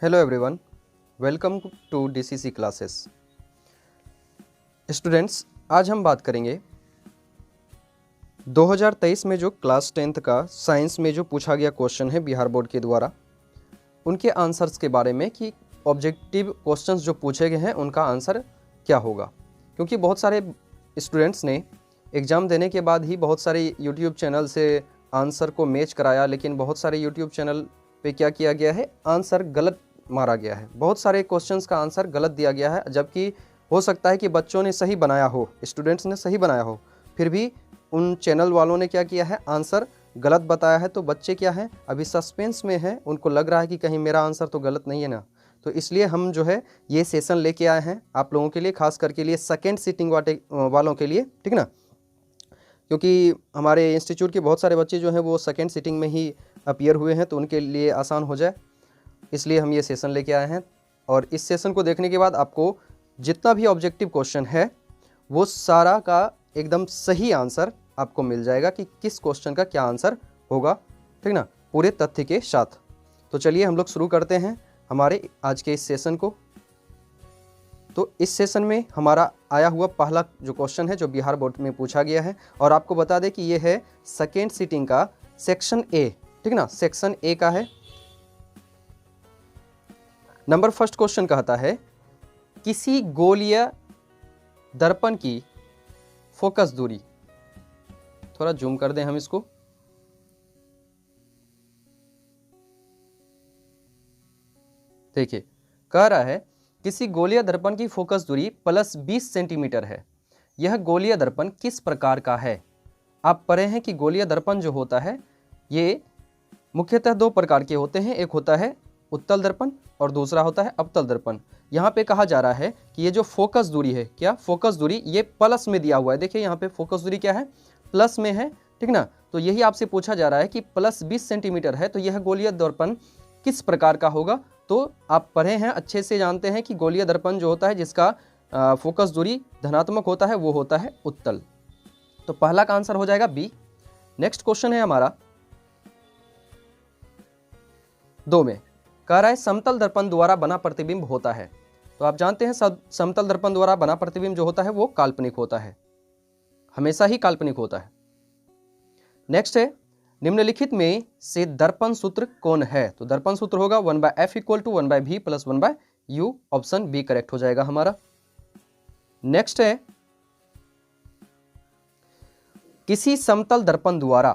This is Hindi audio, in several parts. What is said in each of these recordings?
Hello everyone, welcome to DCC classes. Students, आज हम बात करेंगे 2023 में जो क्लास 10th का साइंस में जो पूछा गया क्वेश्चन है बिहार बोर्ड के द्वारा, उनके आंसर्स के बारे में कि ऑब्जेक्टिव क्वेश्चंस जो पूछे गए हैं उनका आंसर क्या होगा। क्योंकि बहुत सारे स्टूडेंट्स ने एग्ज़ाम देने के बाद ही बहुत सारे यूट्यूब चैनल से आंसर को मैच कराया, लेकिन बहुत सारे यूट्यूब चैनल पे क्या किया गया है, आंसर गलत मारा गया है। बहुत सारे क्वेश्चंस का आंसर गलत दिया गया है, जबकि हो सकता है कि बच्चों ने सही बनाया हो, स्टूडेंट्स ने सही बनाया हो, फिर भी उन चैनल वालों ने क्या किया है, आंसर गलत बताया है। तो बच्चे क्या हैं, अभी सस्पेंस में हैं, उनको लग रहा है कि कहीं मेरा आंसर तो गलत नहीं है ना। तो इसलिए हम जो है ये सेशन लेके आए हैं आप लोगों के लिए, खास करके लिए सेकेंड सीटिंग वालों के लिए, ठीक ना। क्योंकि हमारे इंस्टीट्यूट के बहुत सारे बच्चे जो हैं वो सेकेंड सीटिंग में ही अपीयर हुए हैं, तो उनके लिए आसान हो जाए, इसलिए हम ये सेशन लेके आए हैं। और इस सेशन को देखने के बाद आपको जितना भी ऑब्जेक्टिव क्वेश्चन है वो सारा का एकदम सही आंसर आपको मिल जाएगा कि किस क्वेश्चन का क्या आंसर होगा, ठीक ना, पूरे तथ्य के साथ। तो चलिए हम लोग शुरू करते हैं हमारे आज के इस सेशन को। तो इस सेशन में हमारा आया हुआ पहला जो क्वेश्चन है जो बिहार बोर्ड में पूछा गया है, और आपको बता दें कि ये है सेकेंड सीटिंग का सेक्शन ए, ठीक ना, सेक्शन ए का है। नंबर फर्स्ट क्वेश्चन कहता है किसी गोलीय दर्पण की फोकस दूरी, थोड़ा जूम कर दें हम इसको, देखिए कह रहा है किसी गोलीय दर्पण की फोकस दूरी +20 सेंटीमीटर है। यह गोलीय दर्पण किस प्रकार का है। आप पढ़े हैं कि गोलीय दर्पण जो होता है ये मुख्यतः दो प्रकार के होते हैं, एक होता है उत्तल दर्पण और दूसरा होता है अवतल दर्पण। यहाँ पे कहा जा रहा है कि ये जो फोकस दूरी है, क्या फोकस दूरी, ये प्लस में दिया हुआ है। देखिए यहाँ पे फोकस दूरी क्या है, प्लस में है, ठीक ना। तो यही आपसे पूछा जा रहा है कि +20 सेंटीमीटर है, तो यह गोलीय दर्पण किस प्रकार का होगा। तो आप पढ़े हैं, अच्छे से जानते हैं कि गोलीय दर्पण जो होता है जिसका फोकस दूरी धनात्मक होता है वो होता है उत्तल। तो पहला का आंसर हो जाएगा बी। नेक्स्ट क्वेश्चन है हमारा 2 में, कह रहा है समतल दर्पण द्वारा बना प्रतिबिंब होता है। तो आप जानते हैं समतल दर्पण द्वारा बना प्रतिबिंब जो होता है वो काल्पनिक होता है, हमेशा ही काल्पनिक होता है। नेक्स्ट है निम्नलिखित में से दर्पण सूत्र कौन है। तो दर्पण सूत्र होगा 1/f = 1/v + 1/u, option B correct हो जाएगा हमारा। नेक्स्ट है किसी समतल दर्पण द्वारा,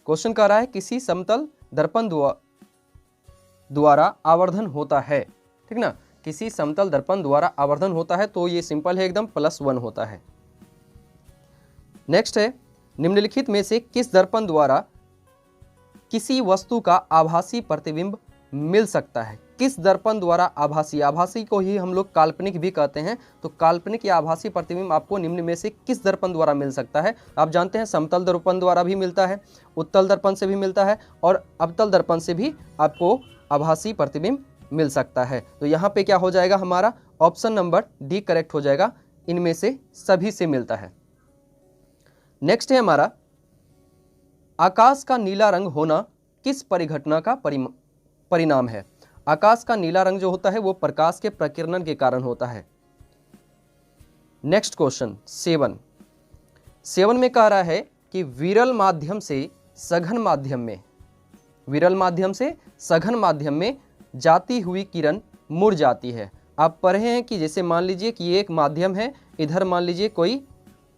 क्वेश्चन कह रहा है किसी समतल दर्पण द्वारा आवर्धन होता है, ठीक ना, किसी समतल दर्पण द्वारा आवर्धन होता है, तो ये सिंपल है एकदम, +1 होता है। नेक्स्ट है निम्नलिखित में से किस दर्पण द्वारा किसी वस्तु का आभासी प्रतिबिंब मिल सकता है। किस दर्पण द्वारा आभासी, आभासी को ही हम लोग काल्पनिक भी कहते हैं, तो काल्पनिक या आभासी प्रतिबिंब आपको निम्न में से किस दर्पण द्वारा मिल सकता है। आप जानते हैं समतल दर्पण द्वारा भी मिलता है, उत्तल दर्पण से भी मिलता है, और अवतल दर्पण से भी आपको आभासी प्रतिबिंब मिल सकता है। तो यहाँ पे क्या हो जाएगा हमारा, ऑप्शन नंबर डी करेक्ट हो जाएगा, इनमें से सभी से मिलता है। नेक्स्ट है हमारा आकाश का नीला रंग होना किस परिघटना का परिणाम है। आकाश का नीला रंग जो होता है वो प्रकाश के प्रकीर्णन के कारण होता है। नेक्स्ट क्वेश्चन 7 में कह रहा है कि विरल माध्यम से सघन माध्यम में जाती हुई किरण मुड़ जाती है। आप पढ़े हैं कि जैसे मान लीजिए कि ये एक माध्यम है, इधर मान लीजिए कोई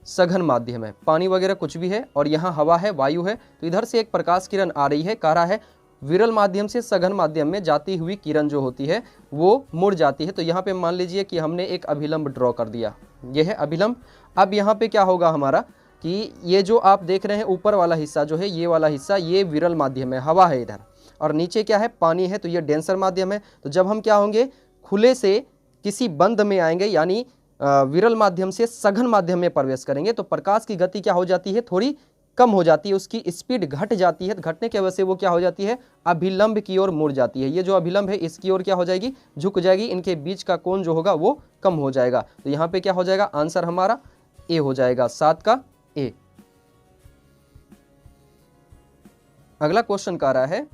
सघन माध्यम है, पानी वगैरह कुछ भी है, और यहाँ हवा है, वायु है, तो इधर से एक प्रकाश किरण आ रही है। कह रहा है विरल माध्यम से सघन माध्यम में जाती हुई किरण जो होती है वो मुड़ जाती है। तो यहाँ पे मान लीजिए कि हमने एक अभिलंब ड्रॉ कर दिया, ये है अभिलंब। अब यहाँ पे क्या होगा हमारा कि ये जो आप देख रहे हैं ऊपर वाला हिस्सा जो है, ये वाला हिस्सा, ये विरल माध्यम है, हवा है इधर, और नीचे क्या है, पानी है, तो ये डेंसर माध्यम है। तो जब हम क्या होंगे, खुले से किसी बंध में आएंगे, यानी विरल माध्यम से सघन माध्यम में प्रवेश करेंगे, तो प्रकाश की गति क्या हो जाती है, थोड़ी कम हो जाती है, उसकी स्पीड घट जाती है। घटने की वजह से वो क्या हो जाती है, अभिलंब की ओर मुड़ जाती है। ये जो अभिलंब है इसकी ओर क्या हो जाएगी, झुक जाएगी, इनके बीच का कोण जो होगा वो कम हो जाएगा। तो यहाँ पे क्या हो जाएगा, आंसर हमारा ए हो जाएगा, 7 का ए। अगला क्वेश्चन कह रहा है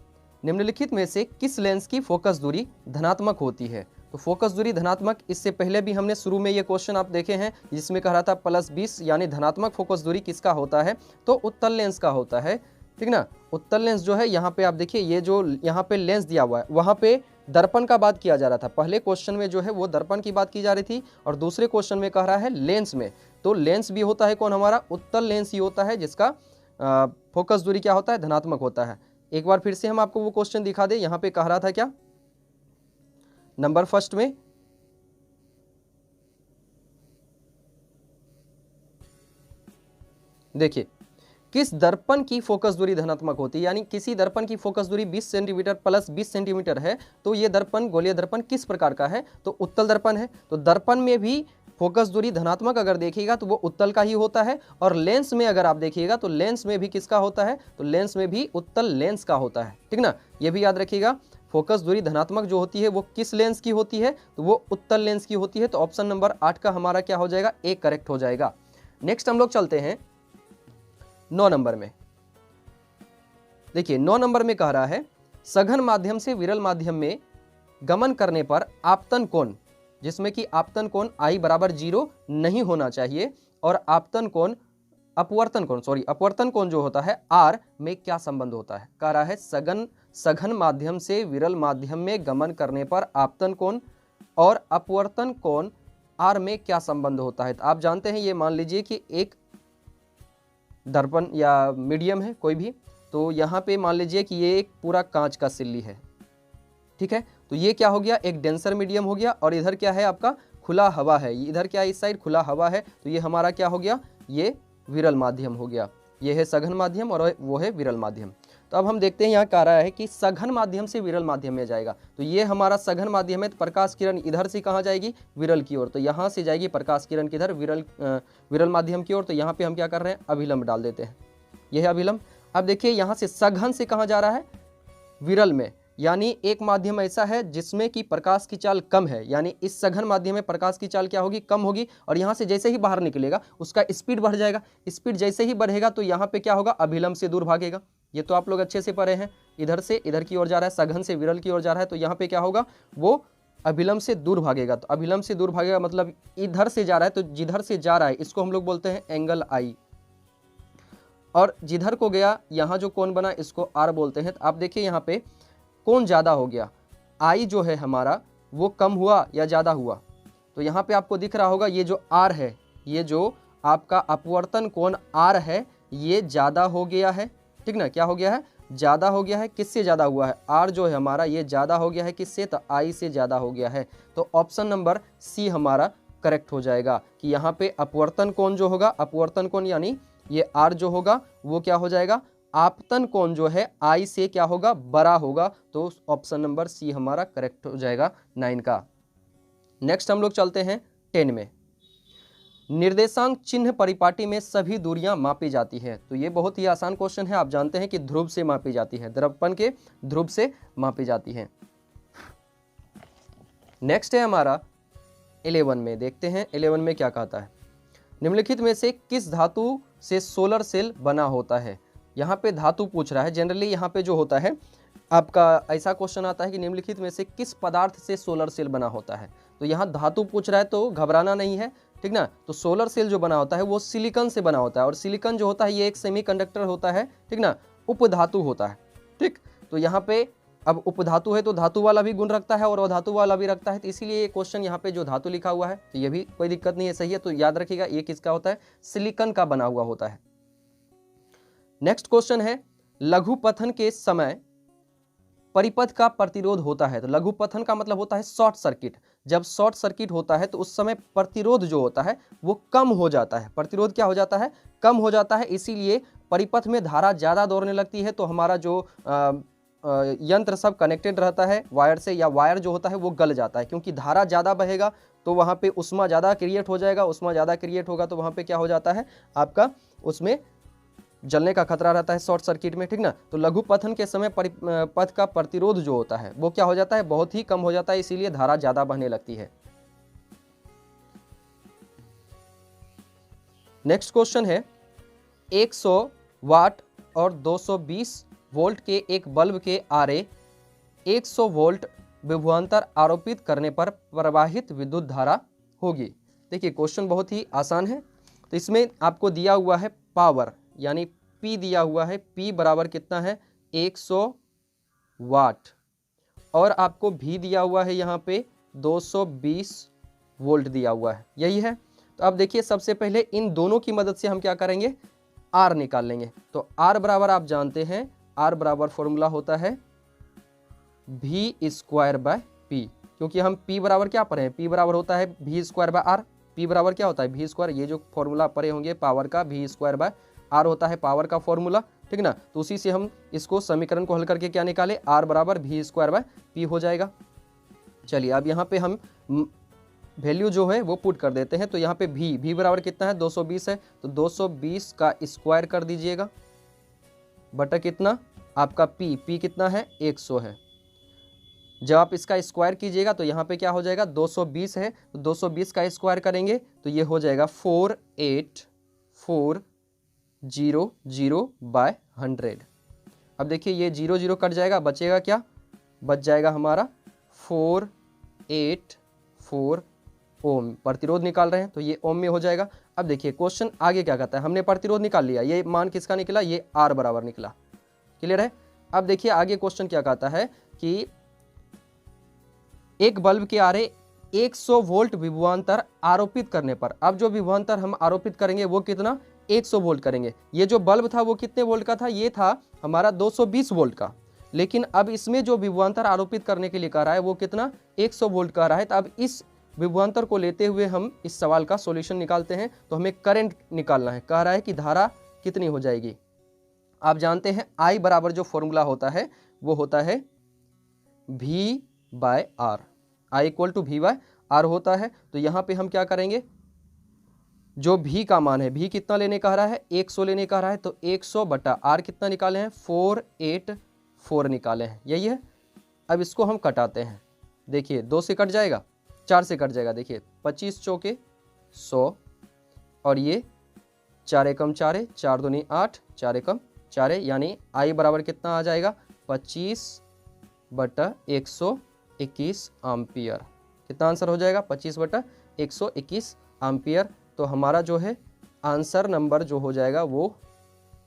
निम्नलिखित में से किस लेंस की फोकस दूरी धनात्मक होती है? तो फोकस दूरी धनात्मक, इससे पहले भी हमने शुरू में ये क्वेश्चन आप देखे हैं जिसमें कह रहा था +20, यानी धनात्मक फोकस दूरी किसका होता है? तो उत्तल लेंस का होता है, ठीक ना। उत्तल लेंस जो है, यहाँ पे आप देखिए ये जो यहाँ पे लेंस दिया हुआ है वहाँ पे दर्पण का बात किया जा रहा था। पहले क्वेश्चन में जो है वो दर्पण की बात की जा रही थी और दूसरे क्वेश्चन में कह रहा है लेंस में। तो लेंस भी होता है कौन? हमारा उत्तल लेंस ही होता है जिसका फोकस दूरी क्या होता है? धनात्मक होता है। एक बार फिर से हम आपको वो क्वेश्चन दिखा दें। यहाँ पे कह रहा था क्या? नंबर फर्स्ट में देखिए, किस दर्पण की फोकस दूरी धनात्मक होती है, यानी किसी दर्पण की फोकस दूरी 20 सेंटीमीटर प्लस 20 सेंटीमीटर है, तो ये दर्पण, गोलीय दर्पण किस प्रकार का है? तो उत्तल दर्पण है। तो दर्पण में भी फोकस दूरी धनात्मक अगर देखिएगा तो वो उत्तल का ही होता है, और लेंस में अगर आप देखिएगा तो लेंस में भी किसका होता है? तो लेंस में भी उत्तल लेंस का होता है, ठीक ना। ये भी याद रखिएगा, फोकस दूरी धनात्मक जो होती है वो किस लेंस की होती है? तो वो उत्तल लेंस की होती है। तो ऑप्शन नंबर 8 का हमारा क्या हो जाएगा? ए करेक्ट हो जाएगा। नेक्स्ट हम लोग चलते हैं 9 नंबर में। देखिए 9 नंबर में कह रहा है सघन माध्यम से विरल माध्यम में गमन करने पर आपतन कोण, जिसमें कि आपतन कोण I बराबर 0 नहीं होना चाहिए, और आपतन कोण अपवर्तन कोण जो होता है R में क्या संबंध होता है? कह रहा है सघन माध्यम से विरल माध्यम में गमन करने पर आपतन कोण और अपवर्तन कोण R में क्या संबंध होता है? तो आप जानते हैं, ये मान लीजिए कि एक दर्पण या मीडियम है कोई भी, तो यहाँ पे मान लीजिए कि ये एक पूरा कांच का सिल्ली है, ठीक है। तो ये क्या हो गया? एक डेंसर मीडियम हो गया, और इधर क्या है आपका? खुला हवा है। इधर क्या है? इस साइड खुला हवा है। तो ये हमारा क्या हो गया? ये विरल माध्यम हो गया। ये है सघन माध्यम और वो है विरल माध्यम। तो अब हम देखते हैं यहाँ कह रहा है कि सघन माध्यम से विरल माध्यम में जाएगा। तो ये हमारा सघन माध्यम है, तो प्रकाश किरण इधर से कहाँ जाएगी? विरल की ओर। तो यहाँ से जाएगी प्रकाश किरण किधर? विरल माध्यम की ओर। तो यहाँ पे हम क्या कर रहे हैं? अभिलंब डाल देते हैं। यह है अभिलंब। अब देखिए यहाँ से सघन से कहाँ जा रहा है? विरल में, यानी एक माध्यम ऐसा है जिसमें कि प्रकाश की चाल कम है, यानी इस सघन माध्यम में प्रकाश की चाल क्या होगी? कम होगी। और यहाँ से जैसे ही बाहर निकलेगा उसका स्पीड बढ़ जाएगा। स्पीड जैसे ही बढ़ेगा तो यहाँ पे क्या होगा? अभिलंब से दूर भागेगा। ये तो आप लोग अच्छे से पढ़े हैं। इधर से इधर की ओर जा रहा है, सघन से विरल की ओर जा रहा है, तो यहाँ पे क्या होगा? वो अभिलंब से दूर भागेगा। तो अभिलंब से दूर भागेगा मतलब इधर से जा रहा है, तो जिधर से जा रहा है इसको हम लोग बोलते हैं एंगल आई, और जिधर को गया यहाँ जो कोण बना इसको आर बोलते हैं। तो आप देखिए यहाँ पे कोण ज़्यादा हो गया, आई जो है हमारा वो कम हुआ या ज़्यादा हुआ? तो यहाँ पे आपको दिख रहा होगा ये जो आर है, ये जो आपका अपवर्तन कोण आर है, ये ज़्यादा हो गया है, ठीक ना। क्या हो गया है? ज़्यादा हो गया है। किससे ज़्यादा हुआ है? आर जो है हमारा ये ज़्यादा हो गया है किससे? तो आई से ज़्यादा हो गया है। तो ऑप्शन नंबर सी हमारा करेक्ट हो जाएगा कि यहाँ पे अपवर्तन कोण जो होगा, अपवर्तन कोण यानी ये आर जो होगा वो क्या हो जाएगा? आपतन कोण जो है आई से क्या होगा? बड़ा होगा। तो ऑप्शन नंबर सी हमारा करेक्ट हो जाएगा 9 का। नेक्स्ट हम लोग चलते हैं 10 में। निर्देशांक चिन्ह परिपाटी में सभी दूरियां मापी जाती है। तो ये बहुत ही आसान क्वेश्चन है। आप जानते हैं कि ध्रुव से मापी जाती है, दर्पण के ध्रुव से मापी जाती है। नेक्स्ट है हमारा 11 में। देखते हैं 11 में क्या कहता है। निम्नलिखित में से किस धातु से सोलर सेल बना होता है? यहाँ पे धातु पूछ रहा है। जनरली यहाँ पे जो होता है आपका ऐसा क्वेश्चन आता है कि निम्नलिखित में से किस पदार्थ से सोलर सेल बना होता है? तो यहाँ धातु पूछ रहा है तो घबराना नहीं है, ठीक ना। तो सोलर सेल जो बना होता है वो सिलिकॉन से बना होता है, और सिलिकॉन जो होता है ये एक सेमीकंडक्टर होता है, ठीक ना, उपधातु होता है, ठीक। तो यहाँ पे अब उपधातु है तो धातु वाला भी गुण रखता है और अधातु वाला भी रखता है, तो इसीलिए ये क्वेश्चन यहाँ पे जो धातु लिखा हुआ है तो ये भी कोई दिक्कत नहीं है, सही है। तो याद रखिएगा ये किसका होता है? सिलिकॉन का बना हुआ होता है। नेक्स्ट क्वेश्चन है लघुपथन के समय परिपथ का प्रतिरोध होता है। तो लघुपथन का मतलब होता है शॉर्ट सर्किट। जब शॉर्ट सर्किट होता है तो उस समय प्रतिरोध जो होता है वो कम हो जाता है। प्रतिरोध क्या हो जाता है? कम हो जाता है। इसीलिए परिपथ में धारा ज़्यादा दौड़ने लगती है, तो हमारा जो यंत्र सब कनेक्टेड रहता है वायर से, या वायर जो होता है वो गल जाता है, क्योंकि धारा ज़्यादा बहेगा तो वहाँ पे उष्मा ज़्यादा क्रिएट हो जाएगा। उष्मा ज़्यादा क्रिएट होगा तो वहाँ पे क्या हो जाता है आपका? उसमें जलने का खतरा रहता है शॉर्ट सर्किट में, ठीक ना। तो लघुपथन के समय पथ का प्रतिरोध जो होता है वो क्या हो जाता है? बहुत ही कम हो जाता है, इसीलिए धारा ज़्यादा बहने लगती है। नेक्स्ट क्वेश्चन है 100 वाट और 220 वोल्ट के एक बल्ब के आरे 100 वोल्ट विभवांतर आरोपित करने पर प्रवाहित विद्युत धारा होगी। देखिए क्वेश्चन बहुत ही आसान है। तो इसमें आपको दिया हुआ है पावर यानी P दिया हुआ है, P बराबर कितना है 100 वाट, और आपको V दिया हुआ है यहाँ पे 220 वोल्ट दिया हुआ है, यही है। तो अब देखिए सबसे पहले इन दोनों की मदद से हम क्या करेंगे, R निकाल लेंगे। तो R बराबर आप जानते हैं, R बराबर फॉर्मूला होता है V²/P, क्योंकि हम P बराबर क्या पढ़े हैं, P बराबर होता है V²/R। P बराबर क्या होता है V², ये जो फॉर्मूला पढ़े होंगे पावर का, V²/R होता है पावर का फॉर्मूला, ठीक ना। तो उसी से हम इसको समीकरण को हल करके क्या निकाले, R बराबर V²/P हो जाएगा। चलिए अब यहाँ पे हम वैल्यू जो है वो पुट कर देते हैं। तो यहाँ पे V बराबर कितना है 220 है, तो 220 का स्क्वायर कर दीजिएगा बटा कितना आपका P कितना है 100 है। जब आप इसका स्क्वायर कीजिएगा तो यहाँ पे क्या हो जाएगा 220 है, तो 220 का स्क्वायर करेंगे तो ये हो जाएगा 48,400/100। अब देखिए ये 0 कट जाएगा, बचेगा क्या, बच जाएगा हमारा 484 ओम। प्रतिरोध निकाल रहे हैं तो ये ओम में हो जाएगा। अब देखिए क्वेश्चन आगे क्या कहता है, हमने प्रतिरोध निकाल लिया, ये मान किसका निकला, ये R बराबर निकला, क्लियर है। अब देखिए आगे क्वेश्चन क्या कहता है कि एक बल्ब के आरे 100 वोल्ट विभवांतर आरोपित करने पर, अब जो विभवांतर हम आरोपित करेंगे वो कितना 100 वोल्ट करेंगे। ये जो बल्ब था वो कितने वोल्ट का था, ये था हमारा 220 वोल्ट का, लेकिन अब इसमें जो विभवांतर आरोपित करने के लिए कह रहा है वो कितना 100 वोल्ट का रहा है। तो अब इस विभवांतर को लेते हुए हम इस सवाल का सॉल्यूशन निकालते हैं। तो हमें करंट निकालना है, कह रहा है कि धारा कितनी हो जाएगी। आप जानते हैं I बराबर जो फॉर्मूला होता है वो होता है V/R, I = V/R होता है। तो यहाँ पे हम क्या करेंगे, जो V का मान है, V कितना लेने का रहा है 100 लेने का रहा है, तो 100 बटा R कितना निकाले हैं 484 निकाले हैं, यही है। अब इसको हम कटाते हैं, देखिए 2 से कट जाएगा, 4 से कट जाएगा, देखिए 25 चौके 100 और ये 4 एकम 4 है, 4 दूनी 8, 4 एकम 4 है, यानी I बराबर कितना आ जाएगा 25/121 एम्पियर। कितना आंसर हो जाएगा 25/121 एम्पियर। तो हमारा जो है आंसर नंबर जो हो जाएगा वो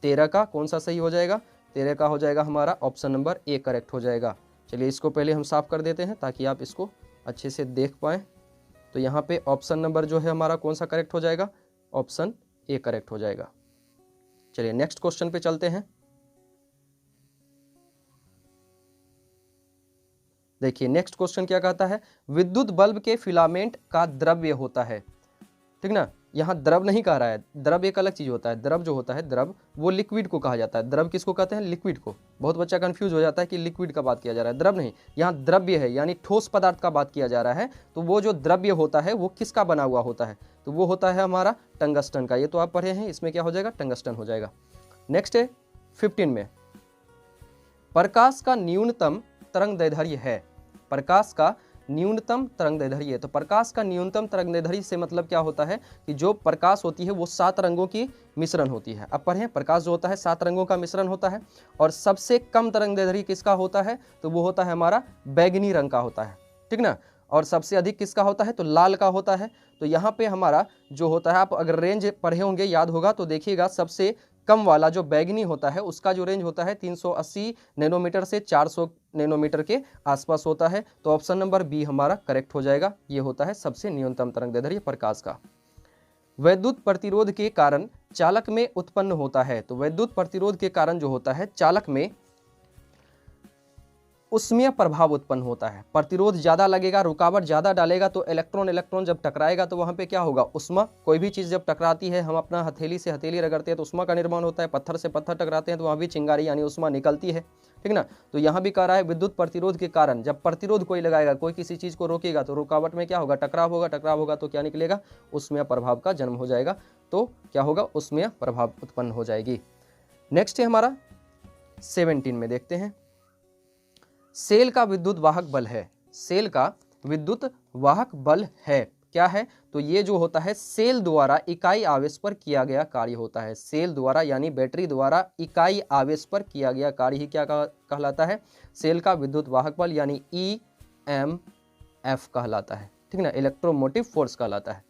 13 का कौन सा सही हो जाएगा, 13 का हो जाएगा हमारा ऑप्शन नंबर A करेक्ट हो जाएगा। चलिए इसको पहले हम साफ कर देते हैं ताकि आप इसको अच्छे से देख पाएँ। तो यहाँ पे ऑप्शन नंबर जो है हमारा कौन सा करेक्ट हो जाएगा, ऑप्शन A करेक्ट हो जाएगा। चलिए नेक्स्ट क्वेश्चन पे चलते हैं। देखिए नेक्स्ट क्वेश्चन क्या कहता है, विद्युत बल्ब के फिलामेंट का द्रव्य होता है, ठीक ना। यहाँ द्रव नहीं कह रहा है, द्रव एक अलग चीज होता है। द्रव जो होता है, द्रव वो लिक्विड को कहा जाता है। द्रव किसको कहते हैं, लिक्विड को। बहुत बच्चा कंफ्यूज हो जाता है कि लिक्विड का बात किया जा रहा है, द्रव नहीं, यहाँ द्रव्य है यानी ठोस पदार्थ का बात किया जा रहा है। तो वो जो द्रव्य होता है वो किसका बना हुआ होता है, तो वो होता है हमारा टंगस्टन का। ये तो आप पढ़े हैं, इसमें क्या हो जाएगा टंगस्टन हो जाएगा। नेक्स्ट है 15 में, प्रकाश का न्यूनतम तरंगदैर्ध्य है, प्रकाश का न्यूनतम तरंगदैर्ध्य। तो प्रकाश का न्यूनतम तरंगदैर्ध्य से मतलब क्या होता है कि जो प्रकाश होती है वो 7 रंगों की मिश्रण होती है। अब पढ़ें, प्रकाश जो होता है 7 रंगों का मिश्रण होता है, और सबसे कम तरंगदैर्ध्य किसका होता है, तो वो होता है हमारा बैगनी रंग का होता है, ठीक ना। और सबसे अधिक किसका होता है, तो लाल का होता है। तो यहाँ पे हमारा जो होता है, आप अगर रेंज पढ़े होंगे याद होगा तो देखिएगा, सबसे कम वाला जो बैगनी होता है उसका जो रेंज होता है 380 नैनोमीटर से 400 नैनोमीटर के आसपास होता है। तो ऑप्शन नंबर बी हमारा करेक्ट हो जाएगा, ये होता है सबसे न्यूनतम तरंगदैर्ध्य प्रकाश का। वैद्युत प्रतिरोध के कारण चालक में उत्पन्न होता है, तो वैद्युत प्रतिरोध के कारण जो होता है चालक में उष्मीय प्रभाव उत्पन्न होता है। प्रतिरोध ज्यादा लगेगा, रुकावट ज्यादा डालेगा, तो इलेक्ट्रॉन इलेक्ट्रॉन जब टकराएगा तो वहां पे क्या होगा, उष्मा। कोई भी चीज जब टकराती है, हम अपना हथेली से हथेली रगड़ते हैं तो उष्मा का निर्माण होता है, पत्थर से पत्थर टकराते हैं तो वहां भी चिंगारी यानी उष्मा निकलती है, ठीक ना। तो यहाँ भी कह रहा है विद्युत प्रतिरोध के कारण, जब प्रतिरोध कोई लगाएगा, कोई किसी चीज को रोकेगा तो रुकावट में क्या होगा, टकराव होगा, टकराव होगा तो क्या निकलेगा, उष्मीय प्रभाव का जन्म हो जाएगा। तो क्या होगा, उष्मीय प्रभाव उत्पन्न हो जाएगी। नेक्स्ट है हमारा 17 में, देखते हैं। सेल का विद्युत वाहक बल है, सेल का विद्युत वाहक बल है, क्या है, तो ये जो होता है सेल द्वारा इकाई आवेश पर किया गया कार्य होता है। सेल द्वारा यानी बैटरी द्वारा इकाई आवेश पर किया गया कार्य ही क्या कहलाता है, सेल का विद्युत वाहक बल यानी EMF कहलाता है, ठीक ना, इलेक्ट्रोमोटिव फोर्स कहलाता है।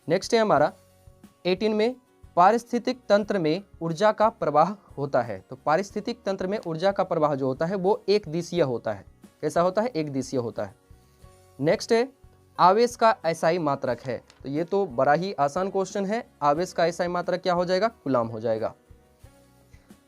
नेक्स्ट है हमारा 18 में, पारिस्थितिक तंत्र में ऊर्जा का प्रवाह होता है। तो पारिस्थितिक तंत्र में ऊर्जा का प्रवाह जो होता है वो एक दिशीय होता है। कैसा होता है, एक दिशीय होता है। नेक्स्ट है आवेश का एसआई मात्रक है। तो ये तो बड़ा ही आसान क्वेश्चन है, आवेश का एसआई मात्रक क्या हो जाएगा, कूलाम हो जाएगा।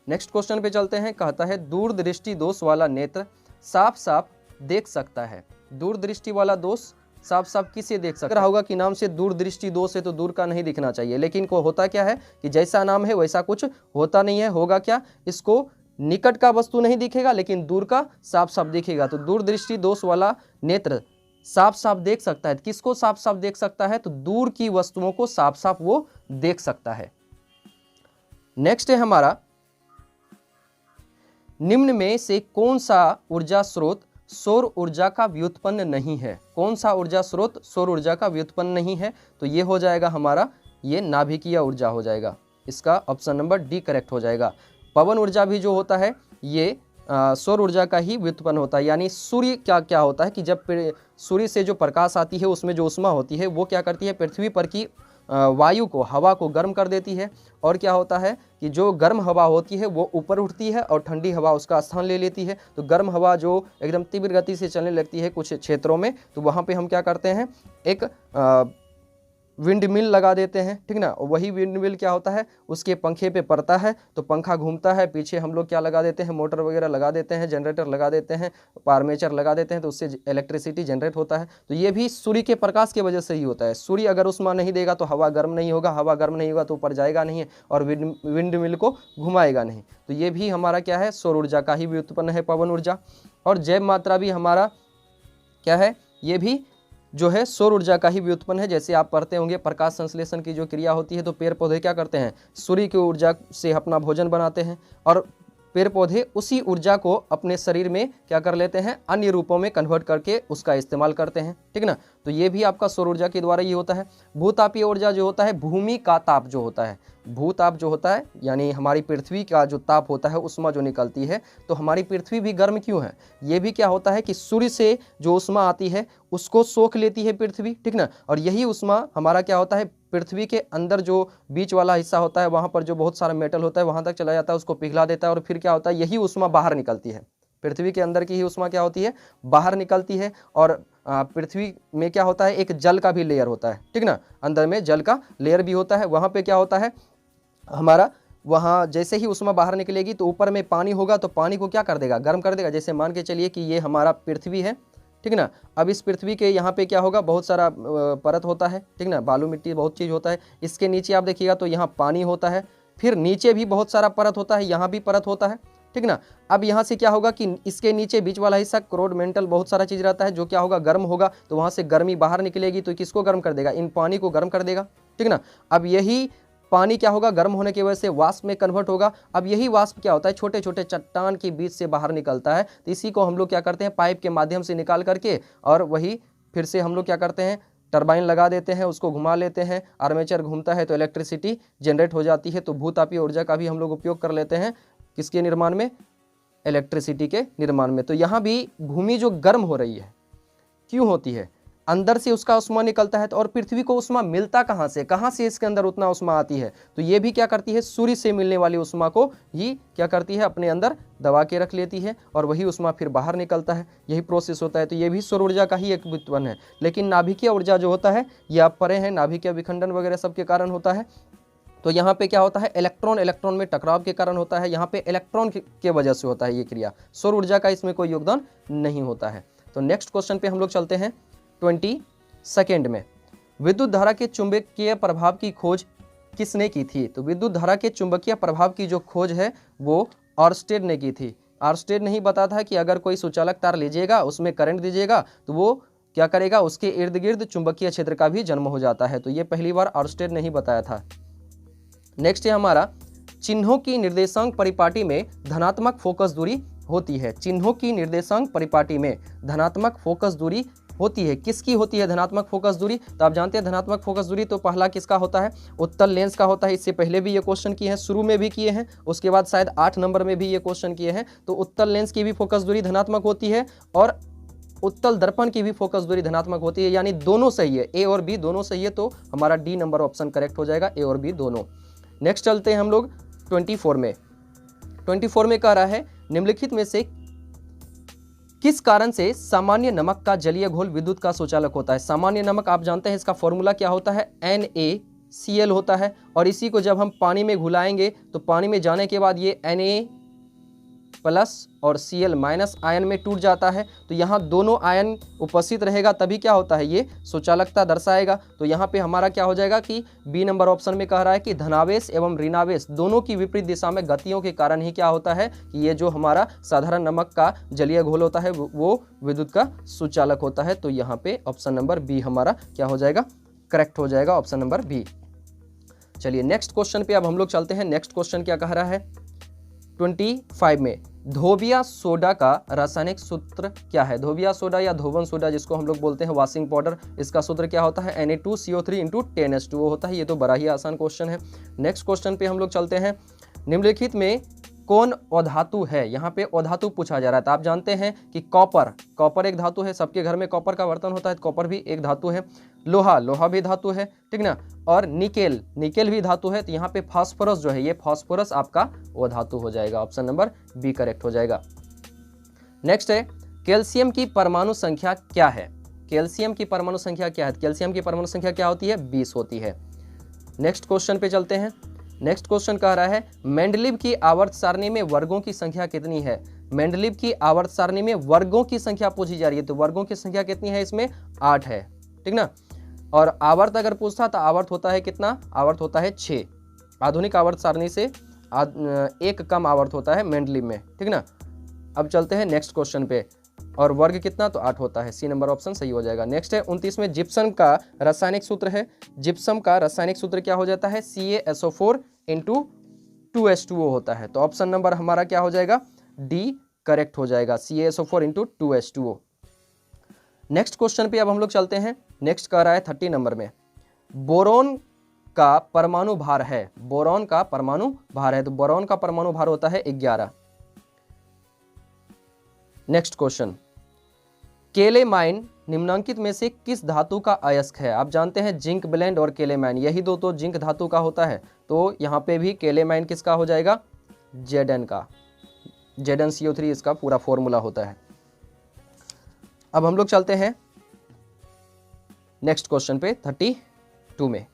नेक्स्ट क्वेश्चन पे चलते हैं, कहता है दूरदृष्टि दोष वाला नेत्र साफ साफ देख सकता है। दूरदृष्टि वाला दोष साफ साफ किसे देख सकता होगा कि नाम से दूरदृष्टि दोष है तो दूर का नहीं दिखना चाहिए, लेकिन को होता क्या है कि जैसा नाम है वैसा कुछ होता नहीं है। होगा क्या, इसको निकट का वस्तु नहीं दिखेगा लेकिन दूर का साफ साफ दिखेगा। तो दूरदृष्टि दोष वाला नेत्र साफ साफ देख सकता है। किसको साफ साफ देख सकता है, तो दूर की वस्तुओं को साफ साफ वो देख सकता है। नेक्स्ट है हमारा, निम्न में से कौन सा ऊर्जा स्रोत सौर ऊर्जा का व्युत्पन्न नहीं है। कौन सा ऊर्जा स्रोत सौर ऊर्जा का व्युत्पन्न नहीं है, तो ये हो जाएगा हमारा, ये नाभिकीय ऊर्जा हो जाएगा। इसका ऑप्शन नंबर डी करेक्ट हो जाएगा। पवन ऊर्जा भी जो होता है ये सौर ऊर्जा का ही व्युत्पन्न होता है। यानी सूर्य क्या होता है कि जब सूर्य से जो प्रकाश आती है उसमें जो ऊष्मा होती है वो क्या करती है, पृथ्वी पर की वायु को, हवा को गर्म कर देती है। और क्या होता है कि जो गर्म हवा होती है वो ऊपर उठती है और ठंडी हवा उसका स्थान ले लेती है। तो गर्म हवा जो एकदम तीव्र गति से चलने लगती है कुछ क्षेत्रों में, तो वहाँ पे हम क्या करते हैं, एक विंड मिल लगा देते हैं, ठीक ना। वही विंड मिल क्या होता है, उसके पंखे पे पड़ता है तो पंखा घूमता है, पीछे हम लोग क्या लगा देते हैं, मोटर वगैरह लगा देते हैं, जनरेटर लगा देते हैं, आर्मेचर लगा देते हैं, तो उससे इलेक्ट्रिसिटी जनरेट होता है। तो ये भी सूर्य के प्रकाश की वजह से ही होता है। सूर्य अगर ऊष्मा नहीं देगा तो हवा गर्म नहीं होगा, हवा गर्म नहीं होगा तो ऊपर जाएगा नहीं और विंड मिल को घुमाएगा नहीं। तो ये भी हमारा क्या है, सौर ऊर्जा का ही व्युत्पन्न है, पवन ऊर्जा। और जैव मात्रा भी हमारा क्या है, ये भी जो है सौर ऊर्जा का ही व्युत्पन्न है। जैसे आप पढ़ते होंगे प्रकाश संश्लेषण की जो क्रिया होती है, तो पेड़ पौधे क्या करते हैं, सूर्य की ऊर्जा से अपना भोजन बनाते हैं और पेड़ पौधे उसी ऊर्जा को अपने शरीर में क्या कर लेते हैं, अन्य रूपों में कन्वर्ट करके उसका इस्तेमाल करते हैं, ठीक ना। तो ये भी आपका सौर ऊर्जा के द्वारा ही होता है। भूतापीय ऊर्जा जो होता है, भूमि का ताप जो होता है, भूताप जो होता है यानी हमारी पृथ्वी का जो ताप होता है, उष्मा जो निकलती है, तो हमारी पृथ्वी भी गर्म क्यों है, ये भी क्या होता है कि सूर्य से जो उष्मा आती है उसको सोख लेती है पृथ्वी, ठीक ना। और यही उष्मा हमारा क्या होता है, पृथ्वी के अंदर जो बीच वाला हिस्सा होता है वहाँ पर जो बहुत सारा मेटल होता है वहाँ तक चला जाता है, उसको पिघला देता है और फिर क्या होता है, यही उष्मा बाहर निकलती है। पृथ्वी के अंदर की ही उष्मा क्या होती है, बाहर निकलती है। और पृथ्वी में क्या होता है, एक जल का भी लेयर होता है, ठीक ना, अंदर में जल का लेयर भी होता है। वहाँ पे क्या होता है हमारा, वहाँ जैसे ही उष्मा बाहर निकलेगी तो ऊपर में पानी होगा, तो पानी को क्या कर देगा, गर्म कर देगा। जैसे मान के चलिए कि ये हमारा पृथ्वी है, ठीक ना। अब इस पृथ्वी के यहाँ पे क्या होगा, बहुत सारा परत होता है, ठीक ना, बालू मिट्टी बहुत चीज़ होता है। इसके नीचे आप देखिएगा तो यहाँ पानी होता है, फिर नीचे भी बहुत सारा परत होता है, यहाँ भी परत होता है, ठीक ना। अब यहाँ से क्या होगा कि इसके नीचे बीच वाला हिस्सा क्रोड मेंटल बहुत सारा चीज़ रहता है, जो क्या होगा, गर्म होगा। तो वहाँ से गर्मी बाहर निकलेगी तो किसको गर्म कर देगा, इन पानी को गर्म कर देगा, ठीक ना। अब यही पानी क्या होगा, गर्म होने की वजह से वाष्प में कन्वर्ट होगा। अब यही वाष्प क्या होता है, छोटे छोटे चट्टान के बीच से बाहर निकलता है। तो इसी को हम लोग क्या करते हैं, पाइप के माध्यम से निकाल करके और वही फिर से हम लोग क्या करते हैं, टरबाइन लगा देते हैं, उसको घुमा लेते हैं, आर्मेचर घूमता है तो इलेक्ट्रिसिटी जनरेट हो जाती है। तो भूतापीय ऊर्जा का भी हम लोग उपयोग कर लेते हैं किसके निर्माण में, इलेक्ट्रिसिटी के निर्माण में। तो यहाँ भी भूमि जो गर्म हो रही है क्यों होती है, अंदर से उसका उष्मा निकलता है। तो और पृथ्वी को उष्मा मिलता कहाँ से इसके अंदर उतना उष्मा आती है, तो ये भी क्या करती है, सूर्य से मिलने वाली उष्मा को ही क्या करती है, अपने अंदर दबा के रख लेती है और वही उष्मा फिर बाहर निकलता है, यही प्रोसेस होता है। तो ये भी सौर ऊर्जा का ही एक व्युत्पन्न है। लेकिन नाभिकीय ऊर्जा जो होता है ये आप पढ़े हैं, नाभिकीय विखंडन वगैरह सब के कारण होता है। तो यहाँ पे क्या होता है, इलेक्ट्रॉन में टकराव के कारण होता है, यहाँ पे इलेक्ट्रॉन के वजह से होता है ये क्रिया। सौर ऊर्जा का इसमें कोई योगदान नहीं होता है। तो नेक्स्ट क्वेश्चन पे हम लोग चलते हैं 22 में। विद्युत धारा के चुंबकीय प्रभाव की खोज किसने की थी। तो विद्युत धारा के चुंबकीय प्रभाव की जो खोज है वो ऑर्स्टेड ने की थी। ऑर्स्टेड ने ही बताया था कि अगर कोई सुचालक तार लीजिएगा, उसमें करंट दीजिएगा तो वो क्या करेगा, उसके इर्द गिर्द चुंबकीय क्षेत्र का भी जन्म हो जाता है। तो ये पहली बार ऑर्स्टेड ने ही बताया था। नेक्स्ट है हमारा, चिन्हों की निर्देशांक परिपाटी में धनात्मक फोकस दूरी होती है। चिन्हों की निर्देशांक परिपाटी में धनात्मक फोकस दूरी होती है। किसकी होती है धनात्मक फोकस दूरी? तो आप जानते हैं धनात्मक फोकस दूरी तो पहला किसका होता है? उत्तल लेंस का होता है। इससे पहले भी ये क्वेश्चन किए हैं, शुरू में भी किए हैं, उसके बाद शायद 8 नंबर में भी ये क्वेश्चन किए हैं। तो उत्तल लेंस की भी फोकस दूरी धनात्मक होती है और उत्तल दर्पण की भी फोकस दूरी धनात्मक होती है, यानी दोनों सही है, ए और बी दोनों सही है। तो हमारा डी नंबर ऑप्शन करेक्ट हो जाएगा, ए और बी दोनों। नेक्स्ट चलते हैं हम लोग 24 में। 24 में कह रहा है निम्नलिखित में से किस कारण से सामान्य नमक का जलीय घोल विद्युत का सुचालक होता है? सामान्य नमक आप जानते हैं इसका फॉर्मूला क्या होता है? NaCl होता है और इसी को जब हम पानी में घुलाएंगे तो पानी में जाने के बाद ये Na प्लस और Cl माइनस आयन में टूट जाता है। तो यहाँ दोनों आयन उपस्थित रहेगा तभी क्या होता है? ये सुचालकता दर्शाएगा। तो यहाँ पे हमारा क्या हो जाएगा कि बी नंबर ऑप्शन में कह रहा है कि धनावेश एवं ऋणावेश दोनों की विपरीत दिशा में गतियों के कारण ही क्या होता है कि ये जो हमारा साधारण नमक का जलीय घोल होता है वो विद्युत का सुचालक होता है। तो यहाँ पे ऑप्शन नंबर बी हमारा क्या हो जाएगा? करेक्ट हो जाएगा, ऑप्शन नंबर बी। चलिए नेक्स्ट क्वेश्चन पे अब हम लोग चलते हैं। नेक्स्ट क्वेश्चन क्या कह रहा है 25 में, धोबिया सोडा का रासायनिक सूत्र क्या है? धोबिया सोडा या धोबन सोडा जिसको हम लोग बोलते हैं वॉशिंग पाउडर, इसका सूत्र क्या होता है? Na2CO3 × 10H2O होता है। ये तो बड़ा ही आसान क्वेश्चन है। नेक्स्ट क्वेश्चन पे हम लोग चलते हैं। निम्नलिखित में कौन अधातु है? यहाँ पे अधातु पूछा जा रहा है। तो आप जानते हैं कि कॉपर एक धातु है, सबके घर में कॉपर का बर्तन होता है, तो कॉपर भी एक धातु है। लोहा भी धातु है, ठीक ना। और निकेल भी धातु है। तो यहाँ पे फास्फोरस जो है, ये फास्फोरस आपका अधातु हो जाएगा, ऑप्शन नंबर बी करेक्ट हो जाएगा। नेक्स्ट है कैल्शियम की परमाणु संख्या क्या है? कैल्शियम की परमाणु संख्या क्या है? कैल्शियम की परमाणु संख्या क्या होती है? 20 होती है। नेक्स्ट क्वेश्चन पे चलते हैं। नेक्स्ट क्वेश्चन कह रहा है मेंडलीव की आवर्त सारणी में वर्गों की संख्या कितनी है? मेंडलीव की आवर्त सारणी में वर्गों की संख्या पूछी जा रही है। तो वर्गों की संख्या कितनी है? इसमें 8 है, ठीक ना। और आवर्त अगर पूछता तो आवर्त होता है कितना? आवर्त होता है 6। आधुनिक आवर्त सारणी से एक कम आवर्त होता है मेंडलीव में, ठीक ना। अब चलते हैं नेक्स्ट क्वेश्चन पे। और वर्ग कितना? तो 8 होता है, सी नंबर ऑप्शन सही हो जाएगा। नेक्स्ट है 29 में, जिप्सम का रासायनिक सूत्र है। जिप्सम का रासायनिक सूत्र क्या हो जाता है? CaSO4 × 2H2O होता है। तो ऑप्शन नंबर हमारा क्या हो जाएगा? डी करेक्ट हो जाएगा, CaSO4 × 2H2O। नेक्स्ट क्वेश्चन पे अब हम लोग चलते हैं। नेक्स्ट कह रहा है 30 नंबर में, बोरोन का परमाणु भार है। बोरोन का परमाणु भार है, तो बोरोन का परमाणु भार होता है 11। नेक्स्ट क्वेश्चन, केलेमाइन निम्नांकित में से किस धातु का अयस्क है? आप जानते हैं जिंक ब्लेंड और केलेमाइन, यही दो तो जिंक धातु का होता है। तो यहाँ पे भी केलेमाइन किसका हो जाएगा? Zn का। Zn CO3 इसका पूरा फॉर्मूला होता है। अब हम लोग चलते हैं नेक्स्ट क्वेश्चन पे 32 में।